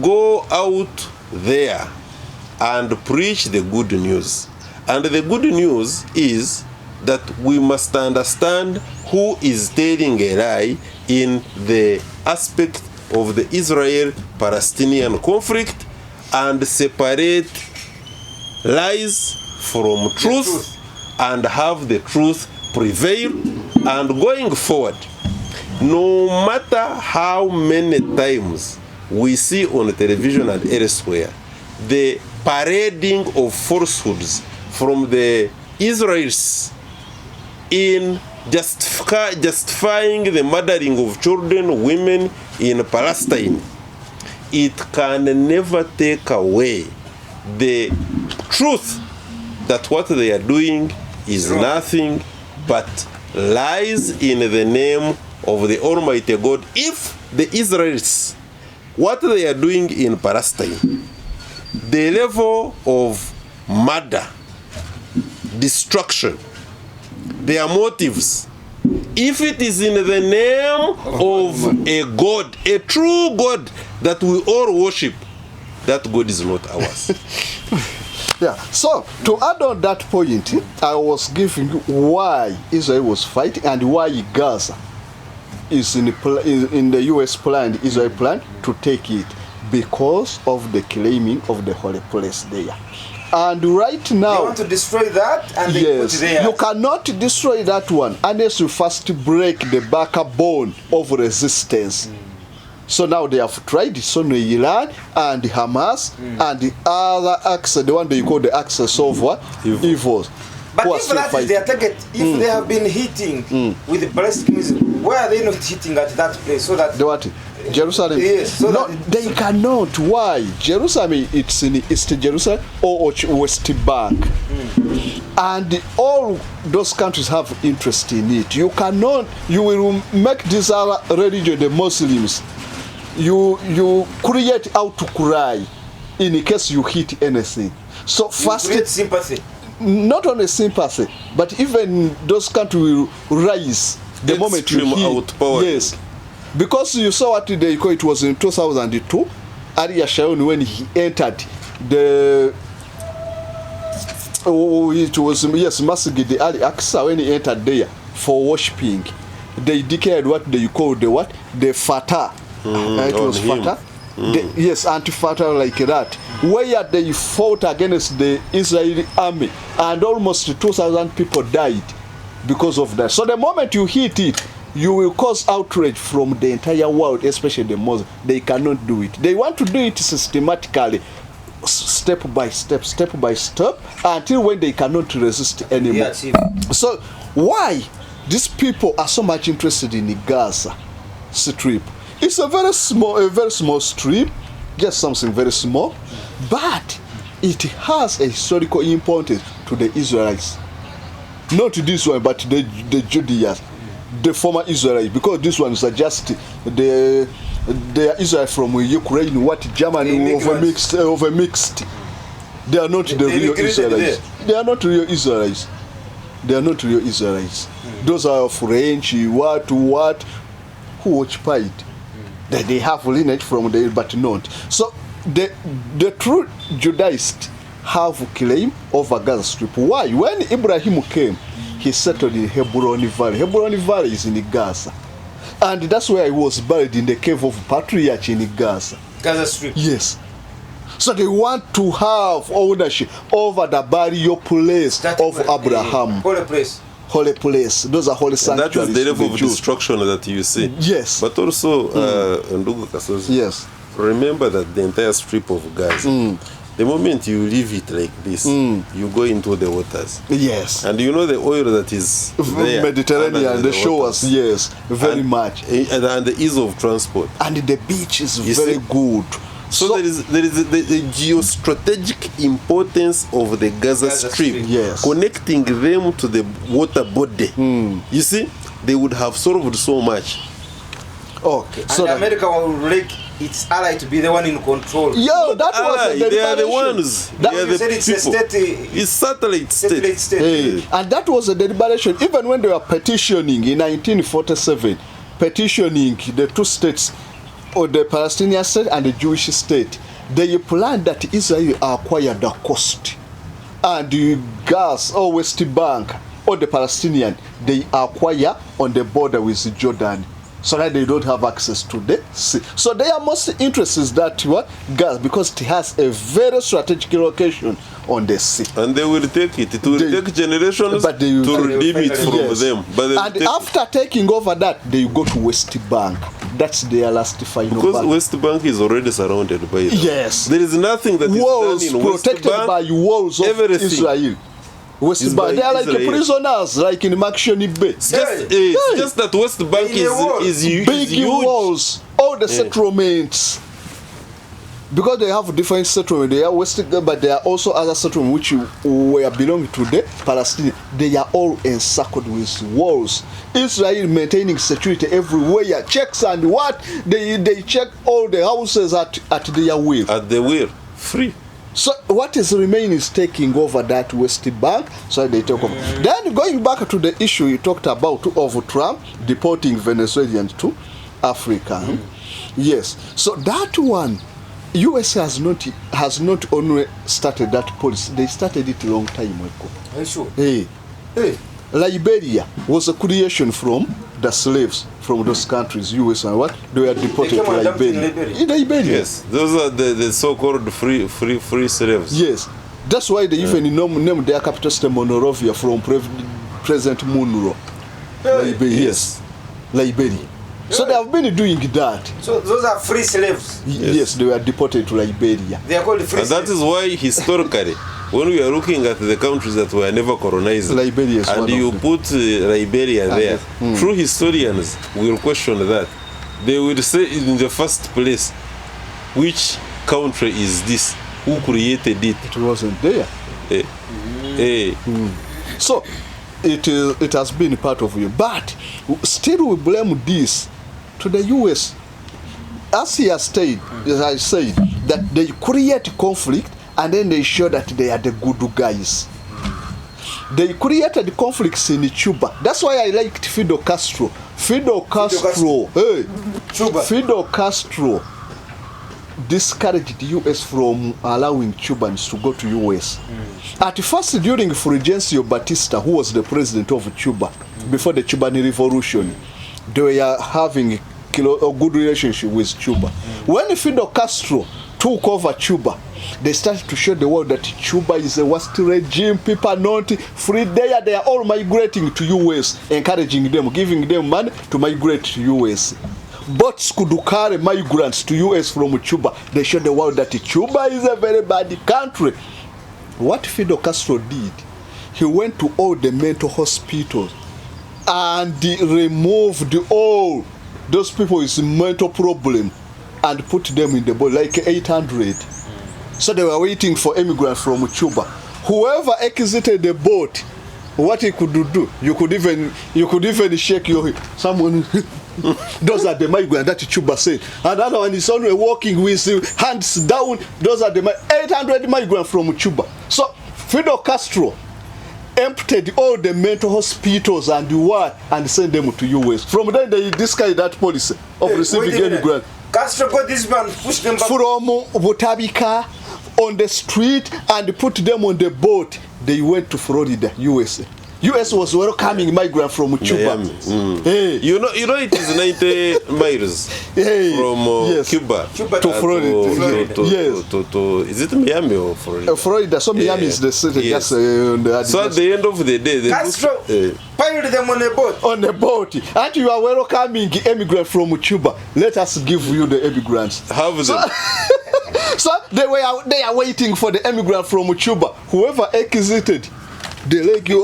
go out there and preach the good news. And the good news is that we must understand who is telling a lie in the aspect of the Israel-Palestinian conflict and separate lies from truth and have the truth prevail. And going forward, no matter how many times we see on television and elsewhere the parading of falsehoods from the Israelis in justifying the murdering of children, women in Palestine, it can never take away the truth that what they are doing is nothing but lies in the name of the Almighty God. If the Israelis, what they are doing in Palestine, the level of murder, destruction, their motives, if it is in the name of a God, a true God that we all worship, that God is not ours. Yeah. So to add on that point, I was giving you why Israel was fighting and why Gaza is in the U.S. plan, Israel plan to take it, because of the claiming of the holy place there. And right now, they want to destroy that, and they put it there. You cannot destroy that one unless you first break the backbone of resistance. So now they have tried Iran and Hamas and the other axis, the one they call the axis of evils. But if that is their target, if they have been hitting with the ballistic missiles, why are they not hitting at that place? So that the what? Jerusalem? Yes. So no, they cannot. Why? Jerusalem, it's in East Jerusalem or West Bank. And all those countries have interest in it. You cannot, you will make this other religion, the Muslims, you create out to cry in case you hit anything. So first, create sympathy. Not only sympathy, but even those countries will rise the moment you hit. Yes. Because you saw what they call it was in 2002, Ariya Sharon, when he entered the it was Masjid Al-Aqsa, when he entered there for worshiping, they declared what they call the Fatah. It was Fatah. Yes, anti-Fatah like that, where they fought against the Israeli army, and almost 2,000 people died because of that. So the moment you hit it, you will cause outrage from the entire world, especially the Muslims. They cannot do it. They want to do it systematically, step by step, until when they cannot resist anymore. So why these people are so much interested in the Gaza Strip? It's a very small strip, just something very small, but it has a historical importance to the Israelites. Not this one, but the Judeans. the former Israel, because these ones are just the Israel from Ukraine, what Germany overmixed. They are not the real Israelites. They are not real Israelites. They are not real Israelites. Those are French, what, who occupied. That they have lineage from there, but not. So the true Judaists have claim over Gaza Strip. Why? When Ibrahim came, he settled in Hebron Valley. Hebron Valley is in Gaza. And that's where he was buried, in the cave of patriarch in Gaza. Gaza Strip. Yes. So they want to have ownership over the burial place of Abraham. Holy place. Holy place. Those are holy sanctuaries. That is the level of destruction that you see. Yes. But also, Ndugu Kasozi, yes. remember that the entire strip of Gaza, the moment you leave it like this, you go into the waters. Yes. And you know the oil that is there, Mediterranean, the shores, yes, very and, much. And the ease of transport. And the beach is very good. So there is the geostrategic importance of the Gaza Strip, yes, connecting them to the water body. You see, they would have solved so much. Okay. And so America will like its ally to be the one in control. Yeah, that was the they are the ones. That they are the said it's a people. state. It's satellite state. Hey, and that was a deliberation. Even when they were petitioning in 1947, petitioning the two states, or the Palestinian state and the Jewish state, they planned that Israel acquire the coast, and the Gaza or West Bank or the Palestinian they acquire on the border with Jordan, so that they don't have access to the sea. So their most interest is that what Gaza, because it has a very strategic location on the sea. And they will take it. It will take generations but they to redeem it from yes, them. But and after taking over that, they go to West Bank. That's their last final because battle. West Bank is already surrounded by them. Yes. There is nothing that walls is done in West protected Bank. by walls of Everything Israel. West Bank, they are like Israel. prisoners, like in Makshoni Bay. It's just that West Bank is big huge. walls, all the settlements. Because they have different settlements, they are West, but there are also other settlements which were belonging to the Palestinians. They are all encircled with walls. Israel maintaining security everywhere, checks and what they check all the houses at their will. At the will, free. So what is remaining is taking over that West Bank, so they take over. Then going back to the issue you talked about of Trump deporting Venezuelans to Africa. Yes. So that one, US has not only started that policy, they started it a long time ago. Are you sure? Hey. Liberia was a creation from the slaves from those countries, US and what? They were deported to Liberia. In Liberia. Yes, those are the so-called free slaves. Yes, that's why they even named their capital city Monrovia from President Monroe. Liberia. Yes, Liberia. So they have been doing that. So those are free slaves. Yes, they were deported to Liberia. They are called free And slaves. that is why historically, when we are looking at the countries that were never colonized, Liberia is and one you of them. put Liberia there, true historians will question that. They will say in the first place, which country is this? Who created it? It wasn't there. So it has been part of you, but still we blame this to the US. As he has said, as I said, that they create conflict and then they show that they are the good guys. They created conflicts in Cuba. That's why I liked Fidel Castro. Fidel Castro discouraged the US from allowing Cubans to go to US. At first, during Fulgencio Batista, who was the president of Cuba before the Cuban Revolution, they were having a good relationship with Cuba. When Fidel Castro took over Cuba, they started to show the world that Cuba is a worst regime. People are not free there. They are all migrating to US, encouraging them, giving them money to migrate to US. Boats could carry migrants to US from Cuba. They showed the world that Cuba is a very bad country. What Fidel Castro did, he went to all the mental hospitals and he removed all those people with mental problem and put them in the boat, like 800. So they were waiting for immigrants from Cuba. Whoever exited the boat what he could do, you could even shake your someone. Those are the migrants that Chuba said. Another one is only walking with hands down. Those are the 800 migrants from Cuba. So Fidel Castro emptied all the mental hospitals and what and sent them to US. From then they discarded that policy of receiving immigrants. Castro got this man, pushed them back. From Butabika on the street and put them on the boat. They went to Florida, USA. US was welcoming migrants from Cuba. Hey. You know it is 90 miles from yes. Cuba to Florida. Yes. To is it Miami or Florida? Florida. So Miami is the city. Yes. Just, so at the end of the day, Castro piled them on a boat. On a boat. And you are welcoming immigrants from Cuba. Let us give you the immigrants. Have them. So they are waiting for the immigrant from Cuba. Whoever exited, they like you.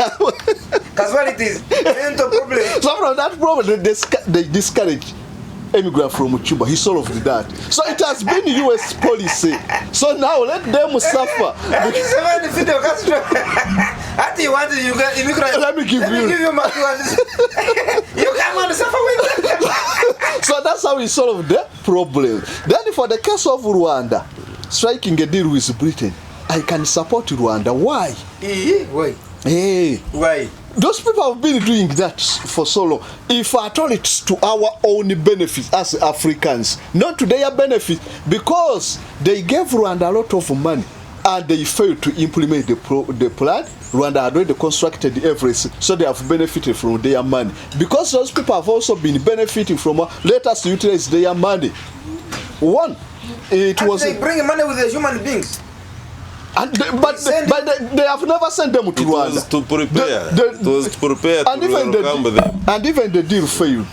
Because what it is, mental problem. So from that problem, they discourage immigrant from Cuba. He solved that. So it has been US policy. So now let them suffer. Fidel Castro. What you want, you get immigrants. Let me give you. You come on, suffer with them. So that's how we solved the problem. Then for the case of Rwanda, striking a deal with Britain, I can support Rwanda. Why? Why? Hey. Why? Those people have been doing that for so long. If at all it's to our own benefit as Africans, not to their benefit, because they gave Rwanda a lot of money and they failed to implement the plan. Rwanda had already constructed everything, so they have benefited from their money. Because those people have also been benefiting from, let us utilize their money. One, it and was... They bring money with the human beings. And they have never sent them to Rwanda. It was to prepare. It was to prepare to welcome them. And even the deal failed.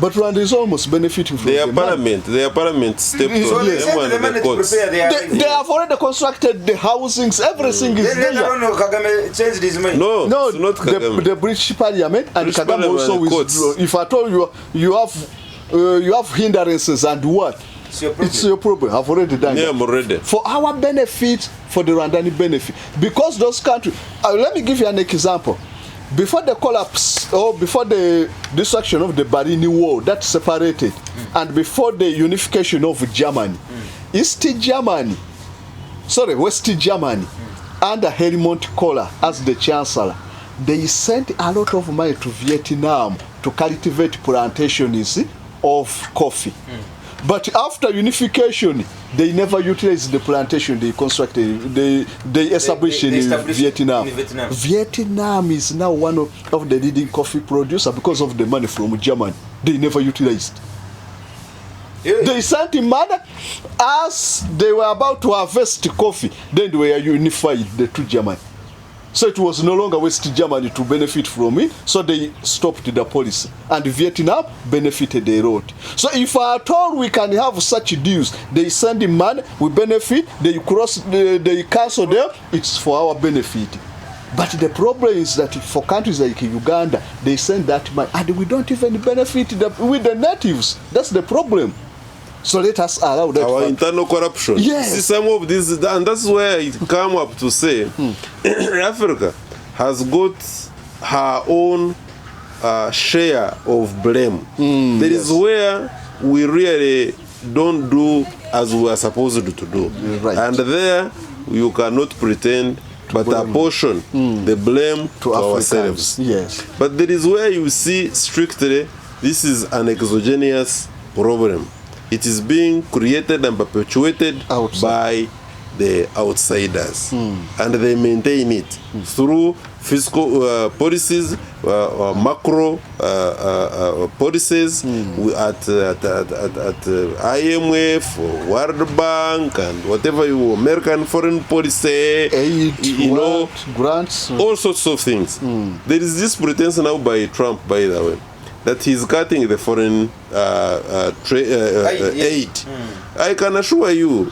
But Rwanda is almost benefiting from their parliament. Their parliament stepped on So they them send the and money the to courts. prepare their They have already constructed the housings, everything is Then there. later on, Kagame changed his mind. No, No, it's not Kagame. the British Parliament and British Kagame Parliament also and withdrew. courts. If at all you have hindrances and what? It's your problem. It's your problem. I've already done Yeah, that. I'm already. For our benefit, for the Rwandani benefit. Because those countries, let me give you an example. Before the collapse, or before the destruction of the Berlin Wall that separated, and before the unification of Germany, West Germany, under Helmut Kohl as the chancellor, they sent a lot of money to Vietnam to cultivate plantations of coffee. But after unification, they never utilized the plantation they constructed, they established in Vietnam. Vietnam is now one of the leading coffee producer because of the money from Germany. They never utilized. Yeah. They sent him money as they were about to harvest coffee. Then they were unified, the two Germany. So it was no longer West Germany to benefit from it. So they stopped the policy. And Vietnam benefited a lot. So if at all we can have such deals, they send him money, we benefit, they cancel them, it's for our benefit. But the problem is that for countries like Uganda, they send that money and we don't even benefit with the natives. That's the problem. So let us allow that. Our internal corruption. Yes. See, some of this, and that's where it come up to say Africa has got her own share of blame. There is where we really don't do as we are supposed to do. Right. And there you cannot pretend but apportion the blame to ourselves. Yes. But there is where you see strictly this is an exogenous problem. It is being created and perpetuated by the outsiders, and they maintain it through fiscal policies, macro policies at IMF, World Bank, and whatever you American foreign policy, Aid, grants, all sorts of things. There is this pretense now by Trump, by the way, that he's cutting the foreign aid. I can assure you,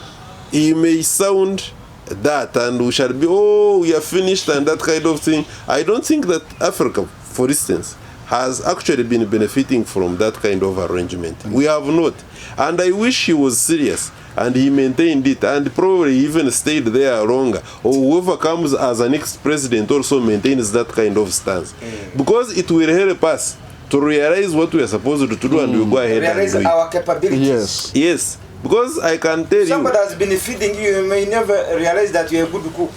he may sound that and we shall be, we are finished and that kind of thing. I don't think that Africa, for instance, has actually been benefiting from that kind of arrangement. We have not. And I wish he was serious and he maintained it and probably even stayed there longer, or whoever comes as a next president also maintains that kind of stance. Because it will help us to realize what we are supposed to do and we go ahead Realize and do it. our capabilities. Yes. Yes, because I can tell Somebody you. has been feeding you, you may never realize that you're a good cook.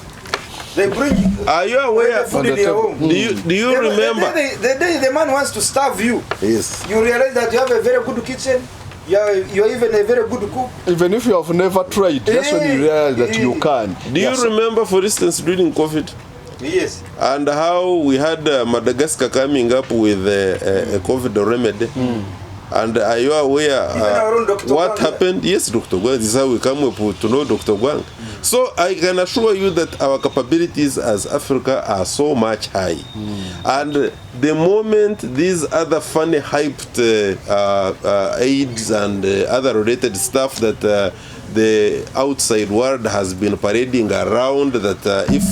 They bring Are you aware? the food in your home. Do you remember? The day the man wants to starve you, Yes. you realize that you have a very good kitchen, you're even a very good cook. Even if you have never tried, that's when you realize that you can. Do you remember, for instance, during COVID? Yes. And how we had Madagascar coming up with a COVID remedy. And are you aware Even our own Dr. what Gwang. happened? Yes, Dr. Gwang. This is how we come up to know Dr. Gwang. So I can assure you that our capabilities as Africa are so much high. And the moment these other funny hyped aids and other related stuff that the outside world has been parading around, that if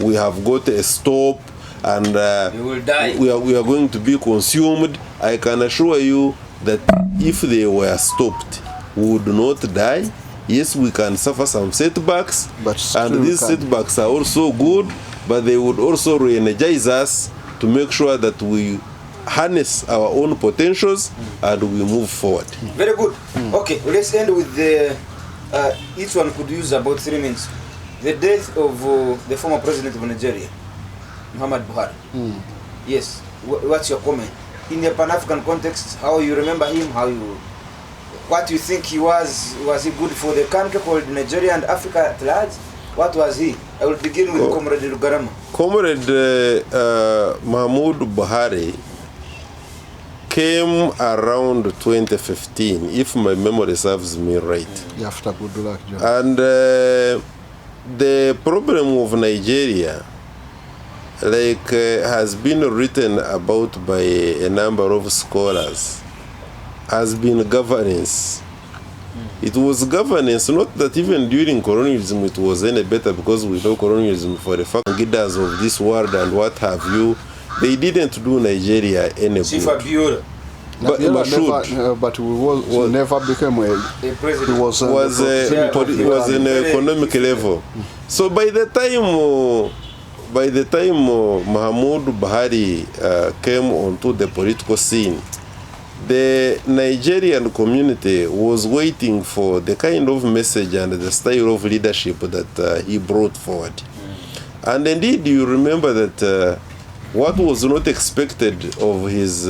we have got a stop and You will die. we are going to be consumed, I can assure you that if they were stopped, we would not die. Yes, we can suffer some setbacks, But still and these we can. setbacks are also good, but they would also re-energize us to make sure that we harness our own potentials and we move forward. Very good. Okay, let's end with the. Each one could use about 3 minutes. The death of the former president of Nigeria, Muhammad Buhari. Yes. What's your comment in the Pan-African context? How you remember him? What you think he was? Was he good for the country called Nigeria and Africa at large? What was he? I will begin with Comrade Lugarama. Comrade Mahmoud Buhari came around 2015, if my memory serves me right. After good luck, John. And the problem of Nigeria, like has been written about by a number of scholars, has been governance. It was governance, not that even during colonialism it was any better, because we know colonialism for the fact leaders of this world and what have you, they didn't do Nigeria any Chief good. Abiola, But Mashoud But we never became a. the president. He was was an Very economic level. So by the time Mahmoud Buhari came onto the political scene, the Nigerian community was waiting for the kind of message and the style of leadership that he brought forward. And indeed, you remember that what was not expected of his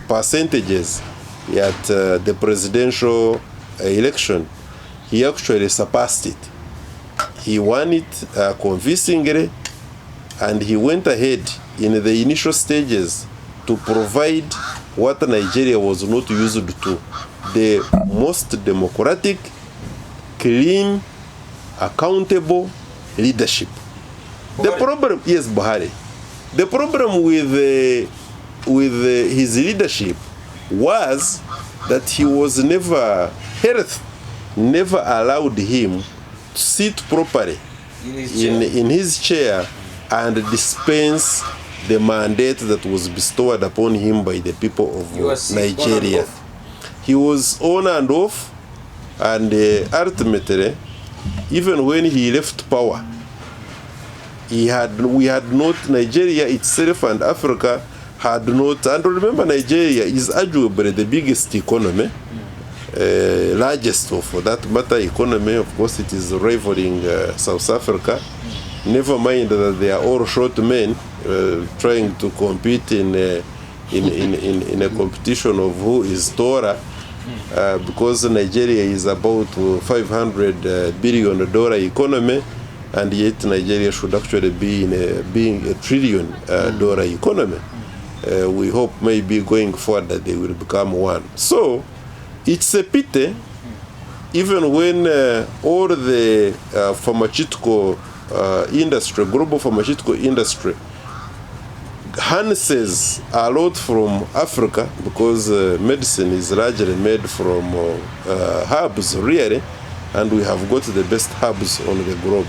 percentages at the presidential election, he actually surpassed it. He won it convincingly, and he went ahead in the initial stages to provide what Nigeria was not used to: the most democratic, clean, accountable leadership. The problem, yes, Buhari. The problem with his leadership was that he was never allowed him to sit properly in his chair and dispense the mandate that was bestowed upon him by the people of Nigeria. He was on and off, and ultimately, even when he left power, we had not, Nigeria itself and Africa had not, and remember, Nigeria is arguably the biggest economy, largest for that matter economy. Of course, it is rivaling South Africa. Never mind that they are all short men trying to compete in a competition of who is taller, because Nigeria is about $500 billion economy, and yet Nigeria should actually be being $1 trillion economy. We hope maybe going forward that they will become one. So it's a pity, even when all the pharmaceutical industry, global pharmaceutical industry, harnesses a lot from Africa, because medicine is largely made from herbs, really, and we have got the best herbs on the globe.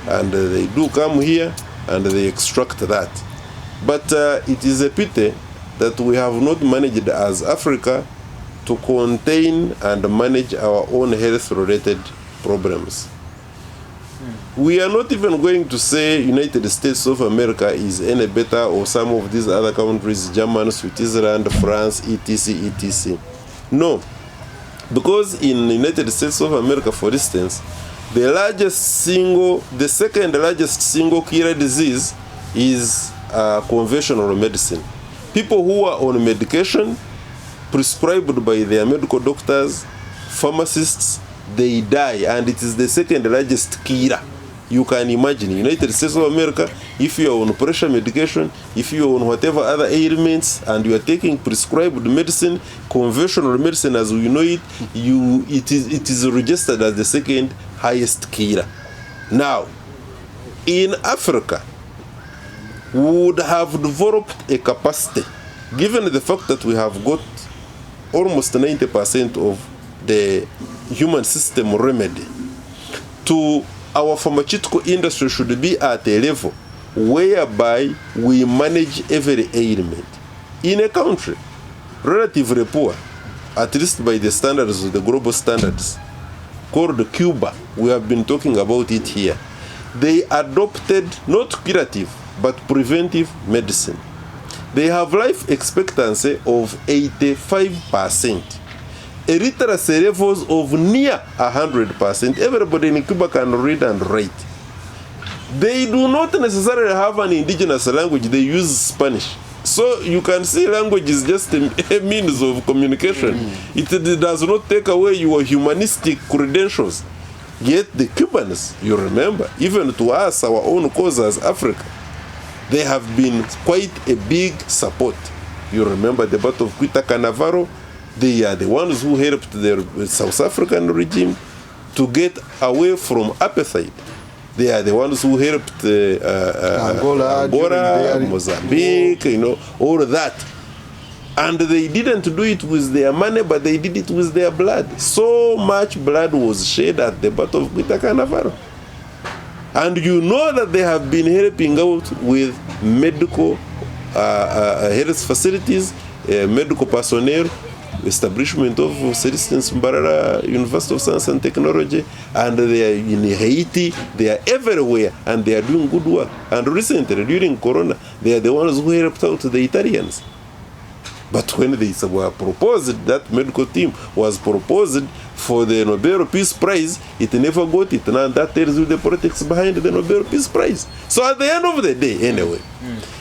And they do come here and they extract that. But it is a pity that we have not managed as Africa to contain and manage our own health-related problems. We are not even going to say United States of America is any better, or some of these other countries, Germany, Switzerland, France, etc., etc. No, because in the United States of America, for instance, the second largest single killer disease is conventional medicine. People who are on medication prescribed by their medical doctors, pharmacists, they die, and it is the second largest killer. You can imagine, United States of America, if you are on pressure medication, if you are on whatever other ailments, and you are taking prescribed medicine, conventional medicine as we know it, it is registered as the second highest killer. Now, in Africa, we would have developed a capacity, given the fact that we have got almost 90% of the human system remedy, to our pharmaceutical industry should be at a level whereby we manage every ailment. In a country relatively poor, at least by the standards of the global standards, called Cuba, we have been talking about it here, they adopted not curative but preventive medicine. They have life expectancy of 85%. Illiteracy levels of near 100%. Everybody in Cuba can read and write. They do not necessarily have an indigenous language, they use Spanish. So you can see language is just a means of communication. It does not take away your humanistic credentials. Yet the Cubans, you remember, even to us, our own cause as Africa, they have been quite a big support. You remember the Battle of Quita Canaveral? They are the ones who helped the South African regime to get away from apartheid. They are the ones who helped Angola, Mozambique, all of that. And they didn't do it with their money, but they did it with their blood. So much blood was shed at the Battle of Quita Canaveral. And you know that they have been helping out with medical health facilities, medical personnel, establishment of, for instance, Mbarara University of Science and Technology, and they are in Haiti, they are everywhere, and they are doing good work. And recently, during Corona, they are the ones who helped out the Italians. But when they were proposed, that medical team was proposed for the Nobel Peace Prize, it never got it. Now that tells you the politics behind the Nobel Peace Prize. So at the end of the day, anyway,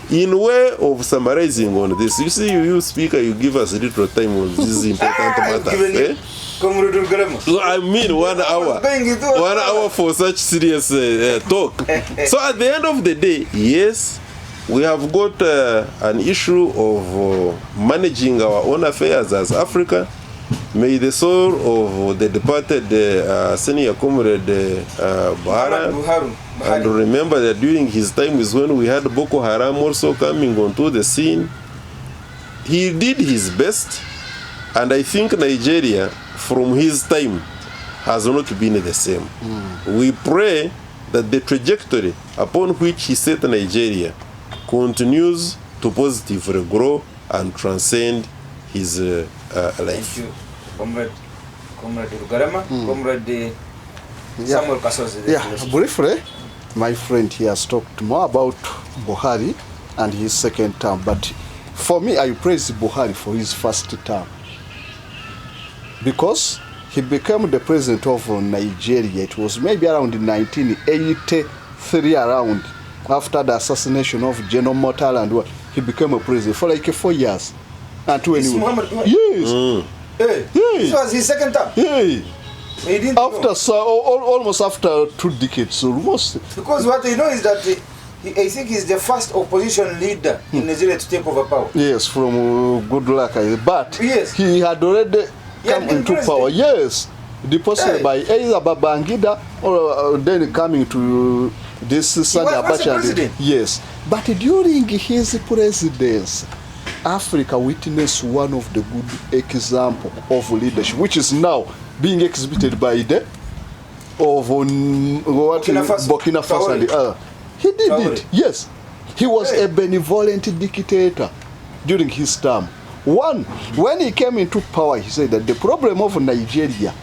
in way of summarizing on this, you see, you speaker, you give us a little time on this important matter. So I mean 1 hour. 1 hour for such serious talk. So at the end of the day, yes, we have got an issue of managing our own affairs as Africa. May the soul of the departed senior comrade Buhari, and remember that during his time is when we had Boko Haram also coming onto the scene. He did his best, and I think Nigeria, from his time, has not been the same. We pray that the trajectory upon which he set Nigeria continues to positively grow and transcend his life. Thank you, Comrade Rugarama, Comrade Samuel Kasozi. Yeah, briefly, my friend here has talked more about Buhari and his second term, but for me, I praise Buhari for his first term, because he became the president of Nigeria. It was maybe around 1983 around, after the assassination of General Murtala, and he became a president for like 4 years. Until yes. Hey, this was his second term. Hey. After almost after 2 decades, almost. Because what I know is that I think he's the first opposition leader in Nigeria to take over power. Yes, from good luck. But yes, he had already come into power. Yes, deposited by either Babangida or then coming to this Sani Abacha. Yes, but during his presidency, Africa witnessed one of the good example of leadership, which is now being exhibited by the Burkina Faso. He did it. Yes, he was a benevolent dictator. during his term. One, when he came into power, he said that the problem of Nigeria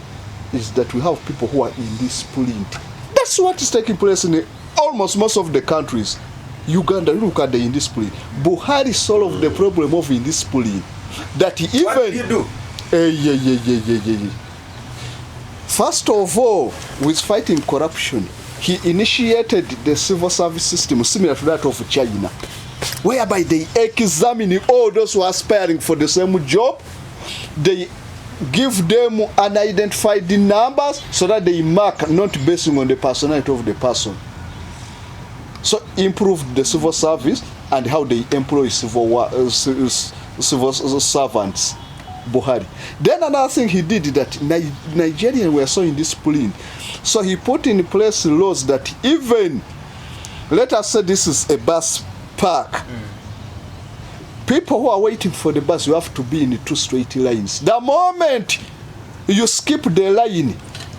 is that we have people who are indisciplined. That's what is taking place in almost most of the countries. Uganda, look at the indiscipline. Buhari solved the problem of indiscipline. That he even... What did he do? First of all, with fighting corruption, he initiated the civil service system similar to that of China, whereby they examine all those who are aspiring for the same job. They give them unidentified numbers so that they mark, not basing on the personality of the person. So improved the civil service and how they employ civil servants. Buhari. Then another thing he did that Nigerians were so indisciplined. So he put in place laws that even, let us say this is a bus park. People who are waiting for the bus, you have to be in 2 straight lines. The moment you skip the line,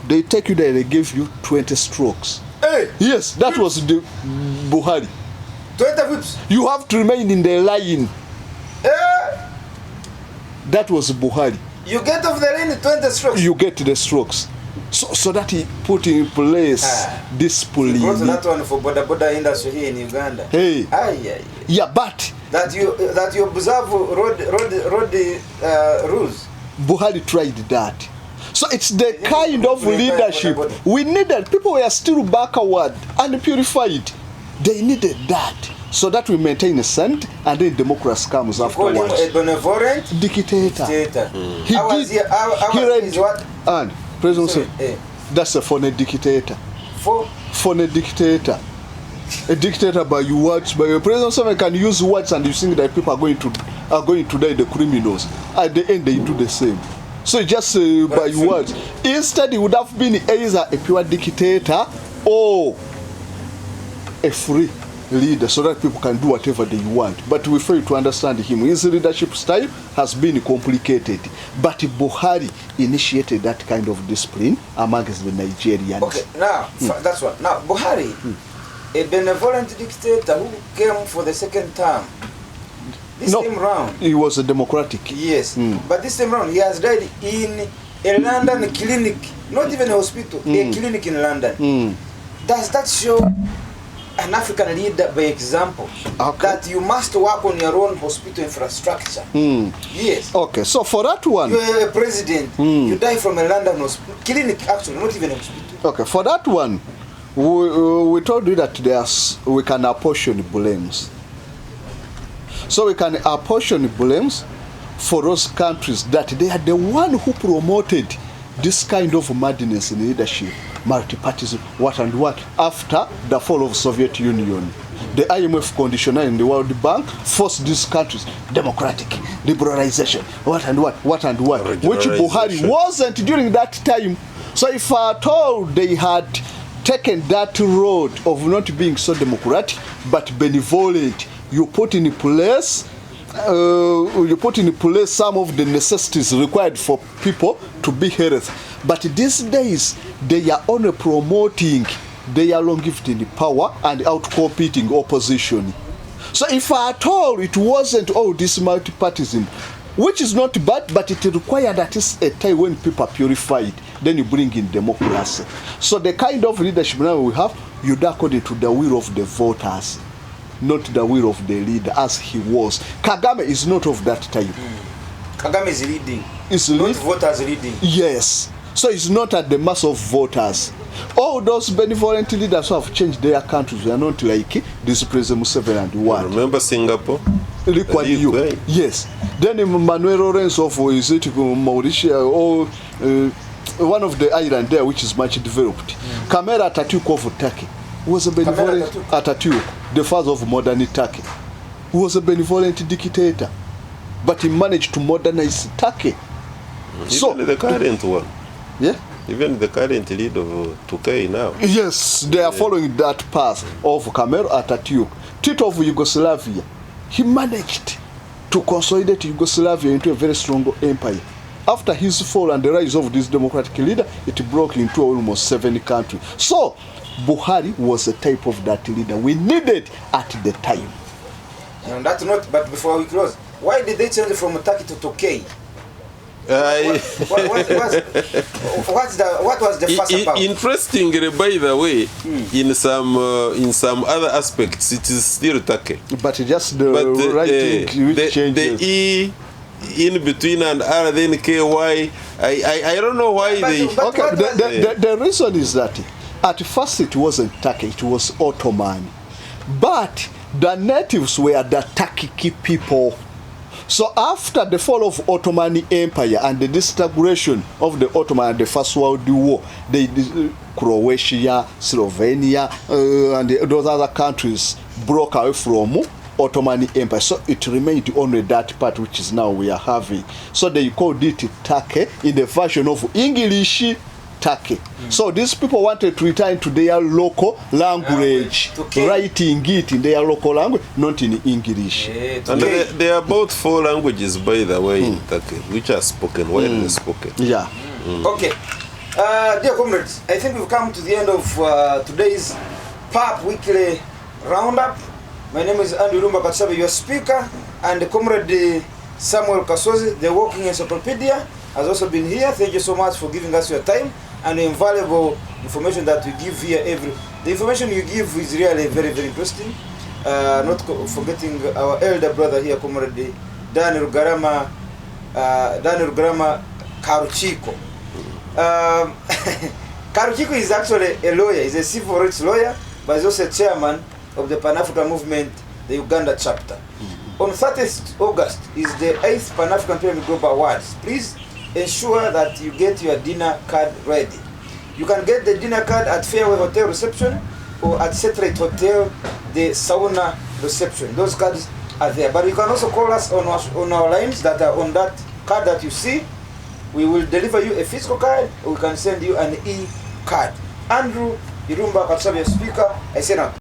they take you there, they give you 20 strokes. Hey! Yes, that was the Buhari. 20 whips. You have to remain in the line. That was Buhari. You get off the line 20 strokes. You get the strokes. So that he put in place discipline. He brought that one for border industry here in Uganda. Hey. Yeah, but that you observe road rules. Buhari tried that. So it's the kind of leadership we needed. People were still backward and purified. They needed that. So that we maintain a scent and then democracy comes afterwards. Call him a benevolent dictator. He read what? And President said, that's a phony dictator. Phony dictator. A dictator by your words, by your president can use words and you think that people are going to die, the criminals. At the end they do the same. So just by your words. Instead he would have been either a pure dictator or a free leader so that people can do whatever they want. But we fail to understand him. His leadership style has been complicated. But Buhari initiated that kind of discipline amongst the Nigerians. Okay, now, that's what. Now, Buhari, a benevolent dictator who came for the second term. This time round. He was a democratic. Yes, but this time round he has died in a London clinic. Not even a hospital, a clinic in London. Does that show an African leader by example that you must work on your own hospital infrastructure? Yes. Okay, so for that one, you are a president, you die from a London hospital, clinic actually, not even a hospital. Okay, for that one, we told you that we can apportion blames. So we can apportion blames for those countries that they are the one who promoted this kind of madness in leadership, multipartism, what and what, after the fall of Soviet Union. The IMF conditioner and the World Bank forced these countries, democratic, liberalization, what and what, which Buhari wasn't during that time. So if at all they had taken that road of not being so democratic, but benevolent, you put in place some of the necessities required for people to be healthy. But these days, they are only promoting their longevity in power and out-competing opposition. So if at all it wasn't all this multipartism, which is not bad, but it required at least a time when people are purified, then you bring in democracy. So the kind of leadership now we have, you do according to the will of the voters, not the will of the leader as he was. Kagame is not of that time. Kagame is leading. Not voters leading. Yes. So it's not at the mass of voters. All those benevolent leaders who have changed their countries are not like this President Museveni and what. Remember Singapore? Yes. Then Manuel Lorenzo of Mauritius or one of the island there which is much developed. Kamera Atatürk of Turkey was a benevolent Atatürk, the father of modern Turkey, who was a benevolent dictator, but he managed to modernize Turkey. Even the current one. Yeah. Even the current leader of Turkey now. Yes, they are following that path of Kemal Atatürk. Tito of Yugoslavia, he managed to consolidate Yugoslavia into a very strong empire. After his fall and the rise of this democratic leader, it broke into almost 7 countries. So, Buhari was a type of that leader we needed at the time. And that's not, but before we close, Why did they change from Turkey to Tokay? What was the fuss about? Interestingly, by the way, in some other aspects, it is still Turkey. But just the writing which changes. The E in between and R, then KY. I don't know why they. Okay, the reason is that at first it wasn't Turkey, it was Ottoman. But the natives were the Turkic people. So after the fall of Ottoman Empire and the disintegration of the Ottoman and the First World War, Croatia, Slovenia, and those other countries broke away from Ottoman Empire. So it remained only that part which is now we are having. So they called it Turkey in the version of English Turkey. So these people wanted to return to their local language, writing it in their local language, not in English. And there are about 4 languages, by the way, in Turkey, which are spoken, widely spoken. Yeah. Okay. Dear comrades, I think we've come to the end of today's PAP Weekly Roundup. My name is Andrew Lumba Katsabe, your speaker, and the comrade Samuel Kasozi, the Walking Encyclopedia, has also been here. Thank you so much for giving us your time and the invaluable information that we give here. The information you give is really very, very interesting. Not forgetting our elder brother here, comrade Daniel Garama Karuchiko. Karuchiko is actually a lawyer. He's a civil rights lawyer, but he's also chairman of the Pan-African Movement, the Uganda chapter. On 30th August is the 8th Pan-African Pyramid Global Awards. Please ensure that you get your dinner card ready. You can get the dinner card at Fairway Hotel reception or at Satellite Hotel, the sauna reception. Those cards are there. But you can also call us on our lines that are on that card that you see. We will deliver you a physical card, or we can send you an e-card. Andrew Irumba Katsabe, speaker, I say now.